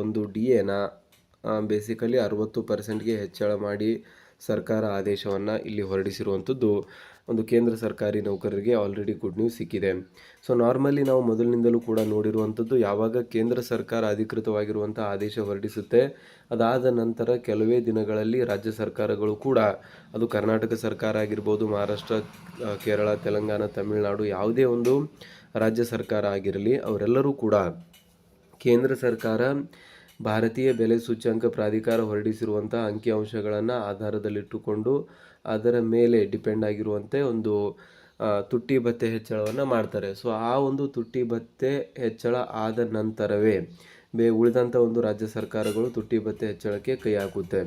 ಒಂದು ಡಿ.ಎನ ಬೇಸಿಕಲಿ 60%ಗೆ ಹೆಚ್ಚಳ ಮಾಡಿ ಸರ್ಕಾರ ಆದೇಶವನ್ನು ಇಲ್ಲಿ ಹೊರಡಿಸಿರುವಂಥದ್ದು ಒಂದು ಕೇಂದ್ರ ಸರ್ಕಾರಿ ನೌಕರರಿಗೆ ಆಲ್ರೆಡಿ ಗುಡ್ ನ್ಯೂಸ್ ಸಿಕ್ಕಿದೆ. ಸೊ ನಾರ್ಮಲಿ ನಾವು ಮೊದಲಿನಿಂದಲೂ ಕೂಡ ನೋಡಿರುವಂಥದ್ದು, ಯಾವಾಗ ಕೇಂದ್ರ ಸರ್ಕಾರ ಅಧಿಕೃತವಾಗಿರುವಂಥ ಆದೇಶ ಹೊರಡಿಸುತ್ತೆ, ಅದಾದ ನಂತರ ಕೆಲವೇ ದಿನಗಳಲ್ಲಿ ರಾಜ್ಯ ಸರ್ಕಾರಗಳು ಕೂಡ, ಅದು ಕರ್ನಾಟಕ ಸರ್ಕಾರ ಆಗಿರ್ಬೋದು, ಮಹಾರಾಷ್ಟ್ರ, ಕೇರಳ, ತೆಲಂಗಾಣ, ತಮಿಳುನಾಡು, ಯಾವುದೇ ಒಂದು ರಾಜ್ಯ ಸರ್ಕಾರ ಆಗಿರಲಿ, ಅವರೆಲ್ಲರೂ ಕೂಡ ಕೇಂದ್ರ ಸರ್ಕಾರ ಭಾರತೀಯ ಬೆಲೆ ಸೂಚ್ಯಂಕ ಪ್ರಾಧಿಕಾರ ಹೊರಡಿಸಿರುವಂಥ ಅಂಕಿಅಂಶಗಳನ್ನು ಆಧಾರದಲ್ಲಿಟ್ಟುಕೊಂಡು ಅದರ ಮೇಲೆ ಡಿಪೆಂಡ್ ಆಗಿರುವಂತೆ ಒಂದು ತುಟ್ಟಿ ಭತ್ಯೆ ಹೆಚ್ಚಳವನ್ನು ಮಾಡ್ತಾರೆ. ಸೊ ಆ ಒಂದು ತುಟ್ಟಿ ಭತ್ಯೆ ಹೆಚ್ಚಳ ಆದ ನಂತರವೇ ಉಳಿದಂಥ ಒಂದು ರಾಜ್ಯ ಸರ್ಕಾರಗಳು ತುಟ್ಟಿ ಭತ್ಯೆ ಹೆಚ್ಚಳಕ್ಕೆ ಕೈ ಹಾಕುತ್ತೆ.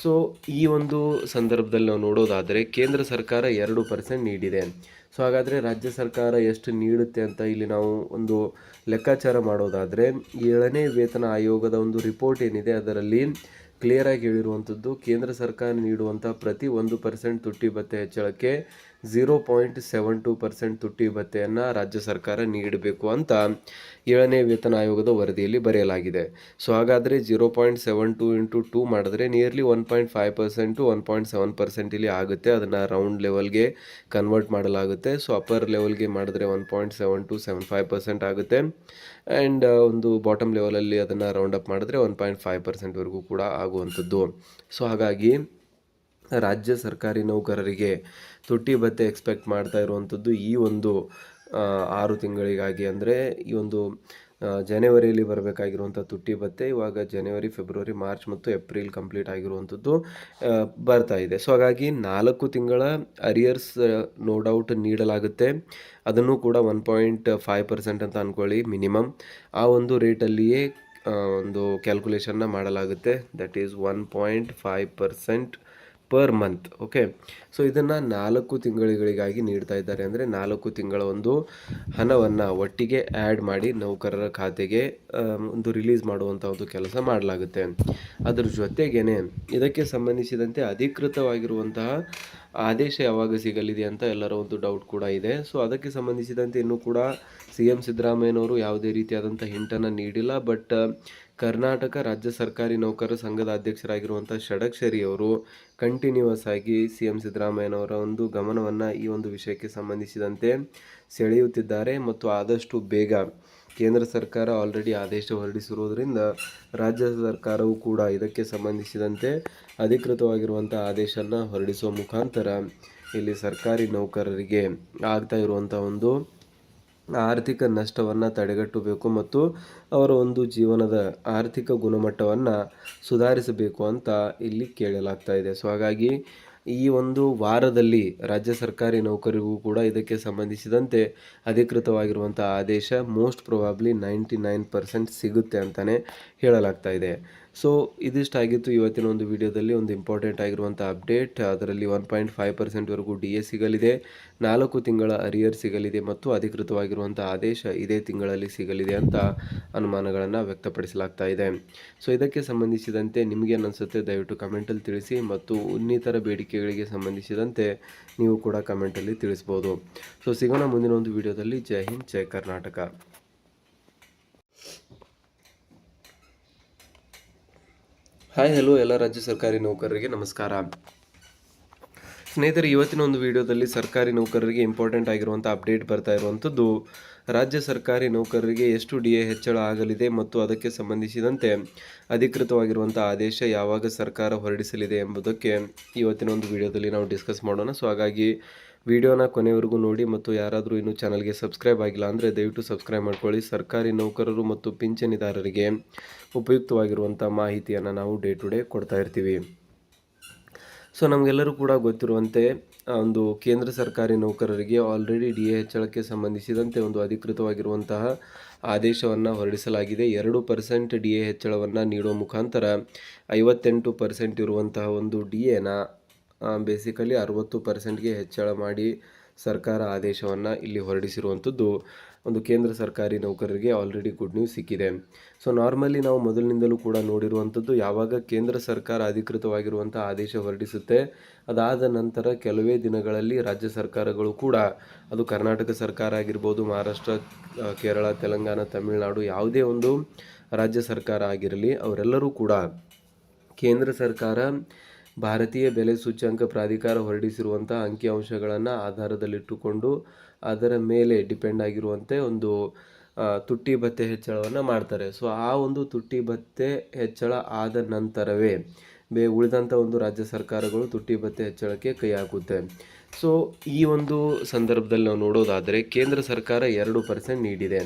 ಸೊ ಈ ಒಂದು ಸಂದರ್ಭದಲ್ಲಿ ನಾವು ನೋಡೋದಾದರೆ ಕೇಂದ್ರ ಸರ್ಕಾರ 2% ನೀಡಿದೆ. ಸೊ ಹಾಗಾದರೆ ರಾಜ್ಯ ಸರ್ಕಾರ ಎಷ್ಟು ನೀಡುತ್ತೆ ಅಂತ ಇಲ್ಲಿ ನಾವು ಒಂದು ಲೆಕ್ಕಾಚಾರ ಮಾಡೋದಾದರೆ, 7ನೇ ವೇತನ ಆಯೋಗದ ಒಂದು ರಿಪೋರ್ಟ್ ಏನಿದೆ ಅದರಲ್ಲಿ ಕ್ಲಿಯರಾಗಿ ಹೇಳಿರುವಂಥದ್ದು, ಕೇಂದ್ರ ಸರ್ಕಾರ ನೀಡುವಂಥ ಪ್ರತಿ 1% ತುಟ್ಟಿ ಭತ್ಯೆ ಹೆಚ್ಚಳಕ್ಕೆ 0.72% ತುಟ್ಟಿ ಭತ್ಯೆಯನ್ನು ರಾಜ್ಯ ಸರ್ಕಾರ ನೀಡಬೇಕು ಅಂತ 7ನೇ ವೇತನ ಆಯೋಗದ ವರದಿಯಲ್ಲಿ ಬರೆಯಲಾಗಿದೆ. ಸೊ ಹಾಗಾದರೆ 0.72 ಇಂಟು 2 ಮಾಡಿದ್ರೆ ನಿಯರ್ಲಿ 1.5% 1.7% ಇಲ್ಲಿ ಆಗುತ್ತೆ. ಅದನ್ನು ರೌಂಡ್ ಲೆವೆಲ್ಗೆ ಕನ್ವರ್ಟ್ ಮಾಡಲಾಗುತ್ತೆ. ಸೊ ಅಪ್ಪರ್ ಲೆವೆಲ್ಗೆ ಮಾಡಿದ್ರೆ 1.7275% ಆಗುತ್ತೆ. ಆ್ಯಂಡ್ ಒಂದು ಬಾಟಮ್ ಲೆವೆಲಲ್ಲಿ ಅದನ್ನು ರೌಂಡ್ ಅಪ್ ಮಾಡಿದ್ರೆ 1.5%ವರೆಗೂ ಕೂಡ ಆಗುವಂಥದ್ದು. ಸೊ ಹಾಗಾಗಿ ರಾಜ್ಯ ಸರ್ಕಾರಿ ನೌಕರರಿಗೆ ತುಟ್ಟಿ ಭತ್ಯೆ ಎಕ್ಸ್ಪೆಕ್ಟ್ ಮಾಡ್ತಾ ಇರುವಂಥದ್ದು ಈ ಒಂದು 6 ತಿಂಗಳಿಗಾಗಿ, ಅಂದರೆ ಈ ಒಂದು ಜನವರಿಯಲ್ಲಿ ಬರಬೇಕಾಗಿರುವಂಥ ತುಟ್ಟಿ ಭತ್ಯೆ ಇವಾಗ ಜನವರಿ, ಫೆಬ್ರವರಿ, ಮಾರ್ಚ್ ಮತ್ತು ಏಪ್ರಿಲ್ ಕಂಪ್ಲೀಟ್ ಆಗಿರುವಂಥದ್ದು ಬರ್ತಾ ಇದೆ. ಸೊ ಹಾಗಾಗಿ 4 ತಿಂಗಳ ಅರಿಯರ್ಸ್ ನೋ ಡೌಟ್ ನೀಡಲಾಗುತ್ತೆ. ಅದನ್ನು ಕೂಡ 1.5% ಅಂತ ಅಂದ್ಕೊಳ್ಳಿ ಮಿನಿಮಮ್. ಆ ಒಂದು ರೇಟಲ್ಲಿಯೇ ಒಂದು ಕ್ಯಾಲ್ಕುಲೇಷನ್ನ ಮಾಡಲಾಗುತ್ತೆ. That is 1.5% per month. Okay, so ಇದನ್ನು 4 ತಿಂಗಳಿಗಾಗಿ ನೀಡ್ತಾ ಇದ್ದಾರೆ. ಅಂದರೆ 4 ತಿಂಗಳ ಒಂದು ಹಣವನ್ನು ಒಟ್ಟಿಗೆ ಆ್ಯಡ್ ಮಾಡಿ ನೌಕರರ ಖಾತೆಗೆ ಒಂದು ರಿಲೀಸ್ ಮಾಡುವಂಥ ಒಂದು ಕೆಲಸ ಮಾಡಲಾಗುತ್ತೆ. ಅದ್ರ ಜೊತೆಗೇ ಇದಕ್ಕೆ ಸಂಬಂಧಿಸಿದಂತೆ ಅಧಿಕೃತವಾಗಿರುವಂತಹ ಆದೇಶ ಯಾವಾಗ ಸಿಗಲಿದೆ ಅಂತ ಎಲ್ಲರ ಒಂದು ಡೌಟ್ ಕೂಡ ಇದೆ. ಸೊ ಅದಕ್ಕೆ ಸಂಬಂಧಿಸಿದಂತೆ ಇನ್ನೂ ಕೂಡ CM ಸಿದ್ದರಾಮಯ್ಯನವರು ಯಾವುದೇ ರೀತಿಯಾದಂಥ ಹಿಂಟನ್ನು ನೀಡಿಲ್ಲ. ಬಟ್ ಕರ್ನಾಟಕ ರಾಜ್ಯ ಸರ್ಕಾರಿ ನೌಕರರ ಸಂಘದ ಅಧ್ಯಕ್ಷರಾಗಿರುವಂಥ ಷಡಕ್ಷರಿ ಅವರು ಕಂಟಿನ್ಯೂಸ್ ಆಗಿ CM ಸಿದ್ದರಾಮಯ್ಯನವರ ಒಂದು ಗಮನವನ್ನು ಈ ಒಂದು ವಿಷಯಕ್ಕೆ ಸಂಬಂಧಿಸಿದಂತೆ ಸೆಳೆಯುತ್ತಿದ್ದಾರೆ. ಮತ್ತು ಆದಷ್ಟು ಬೇಗ ಕೇಂದ್ರ ಸರ್ಕಾರ ಆಲ್ರೆಡಿ ಆದೇಶ ಹೊರಡಿಸಿರುವುದರಿಂದ ರಾಜ್ಯ ಸರ್ಕಾರವು ಕೂಡ ಇದಕ್ಕೆ ಸಂಬಂಧಿಸಿದಂತೆ ಅಧಿಕೃತವಾಗಿರುವಂಥ ಆದೇಶವನ್ನು ಹೊರಡಿಸುವ ಮುಖಾಂತರ ಇಲ್ಲಿ ಸರ್ಕಾರಿ ನೌಕರರಿಗೆ ಆಗ್ತಾ ಇರುವಂಥ ಒಂದು ಆರ್ಥಿಕ ನಷ್ಟವನ್ನು ತಡೆಗಟ್ಟಬೇಕು ಮತ್ತು ಅವರ ಒಂದು ಜೀವನದ ಆರ್ಥಿಕ ಗುಣಮಟ್ಟವನ್ನು ಸುಧಾರಿಸಬೇಕು ಅಂತ ಇಲ್ಲಿ ಕೇಳಲಾಗ್ತಾ ಇದೆ. ಸೊ ಹಾಗಾಗಿ ಈ ಒಂದು ವಾರದಲ್ಲಿ ರಾಜ್ಯ ಸರ್ಕಾರಿ ನೌಕರಿಗೂ ಕೂಡ ಇದಕ್ಕೆ ಸಂಬಂಧಿಸಿದಂತೆ ಅಧಿಕೃತವಾಗಿರುವಂಥ ಆದೇಶ ಮೋಸ್ಟ್ ಪ್ರೊಬಾಬ್ಲಿ 99% ಸಿಗುತ್ತೆ ಅಂತಲೇ ಹೇಳಲಾಗ್ತಾ ಇದೆ. ಸೊ ಇದಿಷ್ಟಾಗಿತ್ತು ಇವತ್ತಿನ ಒಂದು ವಿಡಿಯೋದಲ್ಲಿ ಒಂದು ಇಂಪಾರ್ಟೆಂಟ್ ಆಗಿರುವಂಥ ಅಪ್ಡೇಟ್. ಅದರಲ್ಲಿ 1.5%ವರೆಗೂ DA ಸಿಗಲಿದೆ, 4 ತಿಂಗಳ ಅರಿಯರ್ ಸಿಗಲಿದೆ ಮತ್ತು ಅಧಿಕೃತವಾಗಿರುವಂಥ ಆದೇಶ ಇದೇ ತಿಂಗಳಲ್ಲಿ ಸಿಗಲಿದೆ ಅಂತ ಅನುಮಾನಗಳನ್ನು ವ್ಯಕ್ತಪಡಿಸಲಾಗ್ತಾ ಇದೆ. ಸೊ ಇದಕ್ಕೆ ಸಂಬಂಧಿಸಿದಂತೆ ನಿಮಗೇನು ಅನಿಸುತ್ತೆ ದಯವಿಟ್ಟು ಕಮೆಂಟಲ್ಲಿ ತಿಳಿಸಿ, ಮತ್ತು ಇನ್ನಿತರ ಬೇಡಿಕೆಗಳಿಗೆ ಸಂಬಂಧಿಸಿದಂತೆ ನೀವು ಕೂಡ ಕಮೆಂಟಲ್ಲಿ ತಿಳಿಸ್ಬೋದು. ಸೊ ಸಿಗೋಣ ಮುಂದಿನ ಒಂದು ವಿಡಿಯೋದಲ್ಲಿ. ಜೈ ಹಿಂದ್, ಜೈ ಕರ್ನಾಟಕ. ಹಾಯ್ ಹಲೋ ಎಲ್ಲ ರಾಜ್ಯ ಸರ್ಕಾರಿ ನೌಕರರಿಗೆ ನಮಸ್ಕಾರ. ಸ್ನೇಹಿತರೆ, ಇವತ್ತಿನ ಒಂದು ವಿಡಿಯೋದಲ್ಲಿ ಸರ್ಕಾರಿ ನೌಕರರಿಗೆ ಇಂಪಾರ್ಟೆಂಟ್ ಆಗಿರುವಂಥ ಅಪ್ಡೇಟ್ ಬರ್ತಾ ಇರುವಂಥದ್ದು, ರಾಜ್ಯ ಸರ್ಕಾರಿ ನೌಕರರಿಗೆ ಎಷ್ಟು DA ಹೆಚ್ಚಳ ಆಗಲಿದೆ ಮತ್ತು ಅದಕ್ಕೆ ಸಂಬಂಧಿಸಿದಂತೆ ಅಧಿಕೃತವಾಗಿರುವಂಥ ಆದೇಶ ಯಾವಾಗ ಸರ್ಕಾರ ಹೊರಡಿಸಲಿದೆ ಎಂಬುದಕ್ಕೆ ಇವತ್ತಿನ ಒಂದು ವಿಡಿಯೋದಲ್ಲಿ ನಾವು ಡಿಸ್ಕಸ್ ಮಾಡೋಣ. ಸೊ ಹಾಗಾಗಿ ವಿಡಿಯೋನ ಕೊನೆವರೆಗೂ ನೋಡಿ, ಮತ್ತು ಯಾರಾದರೂ ಇನ್ನೂ ಚಾನಲ್ಗೆ ಸಬ್ಸ್ಕ್ರೈಬ್ ಆಗಿಲ್ಲ ಅಂದರೆ ದಯವಿಟ್ಟು ಸಬ್ಸ್ಕ್ರೈಬ್ ಮಾಡ್ಕೊಳ್ಳಿ. ಸರ್ಕಾರಿ ನೌಕರರು ಮತ್ತು ಪಿಂಚಣಿದಾರರಿಗೆ ಉಪಯುಕ್ತವಾಗಿರುವಂಥ ಮಾಹಿತಿಯನ್ನು ನಾವು ಡೇ ಟು ಡೇ ಕೊಡ್ತಾ ಇರ್ತೀವಿ. ಸೊ ನಮಗೆಲ್ಲರೂ ಕೂಡ ಗೊತ್ತಿರುವಂತೆ ಒಂದು ಕೇಂದ್ರ ಸರ್ಕಾರಿ ನೌಕರರಿಗೆ ಆಲ್ರೆಡಿ DA ಹೆಚ್ಚಳಕ್ಕೆ ಸಂಬಂಧಿಸಿದಂತೆ ಒಂದು ಅಧಿಕೃತವಾಗಿರುವಂತಹ ಆದೇಶವನ್ನು ಹೊರಡಿಸಲಾಗಿದೆ. 2% DA ಹೆಚ್ಚಳವನ್ನು ನೀಡುವ ಮುಖಾಂತರ 58% ಇರುವಂತಹ ಒಂದು DAನ ಬೇಸಿಕಲಿ 60%ಗೆ ಹೆಚ್ಚಳ ಮಾಡಿ ಸರ್ಕಾರ ಆದೇಶವನ್ನು ಇಲ್ಲಿ ಹೊರಡಿಸಿರುವಂಥದ್ದು ಒಂದು ಕೇಂದ್ರ ಸರ್ಕಾರಿ ನೌಕರರಿಗೆ ಆಲ್ರೆಡಿ ಗುಡ್ ನ್ಯೂಸ್ ಸಿಕ್ಕಿದೆ. ಸೊ ನಾರ್ಮಲಿ ನಾವು ಮೊದಲಿನಿಂದಲೂ ಕೂಡ ನೋಡಿರುವಂಥದ್ದು, ಯಾವಾಗ ಕೇಂದ್ರ ಸರ್ಕಾರ ಅಧಿಕೃತವಾಗಿರುವಂಥ ಆದೇಶ ಹೊರಡಿಸುತ್ತೆ, ಅದಾದ ನಂತರ ಕೆಲವೇ ದಿನಗಳಲ್ಲಿ ರಾಜ್ಯ ಸರ್ಕಾರಗಳು ಕೂಡ, ಅದು ಕರ್ನಾಟಕ ಸರ್ಕಾರ ಆಗಿರ್ಬೋದು, ಮಹಾರಾಷ್ಟ್ರ, ಕೇರಳ, ತೆಲಂಗಾಣ, ತಮಿಳುನಾಡು, ಯಾವುದೇ ಒಂದು ರಾಜ್ಯ ಸರ್ಕಾರ ಆಗಿರಲಿ ಅವರೆಲ್ಲರೂ ಕೂಡ ಕೇಂದ್ರ ಸರ್ಕಾರ ಭಾರತೀಯ ಬೆಲೆ ಸೂಚ್ಯಂಕ ಪ್ರಾಧಿಕಾರ ಹೊರಡಿಸಿರುವಂಥ ಅಂಕಿಅಂಶಗಳನ್ನು ಆಧಾರದಲ್ಲಿಟ್ಟುಕೊಂಡು ಅದರ ಮೇಲೆ ಡಿಪೆಂಡ್ ಆಗಿರುವಂತೆ ಒಂದು ತುಟ್ಟಿ ಭತ್ಯೆ ಹೆಚ್ಚಳವನ್ನು ಮಾಡ್ತಾರೆ. ಸೊ ಆ ಒಂದು ತುಟ್ಟಿ ಭತ್ಯೆ ಹೆಚ್ಚಳ ಆದ ನಂತರವೇ ಉಳಿದಂಥ ಒಂದು ರಾಜ್ಯ ಸರ್ಕಾರಗಳು ತುಟ್ಟಿ ಭತ್ಯೆ ಹೆಚ್ಚಳಕ್ಕೆ ಕೈ ಹಾಕುತ್ತೆ. ಸೊ ಈ ಒಂದು ಸಂದರ್ಭದಲ್ಲಿ ನಾವು ನೋಡೋದಾದರೆ ಕೇಂದ್ರ ಸರ್ಕಾರ 2% ನೀಡಿದೆ.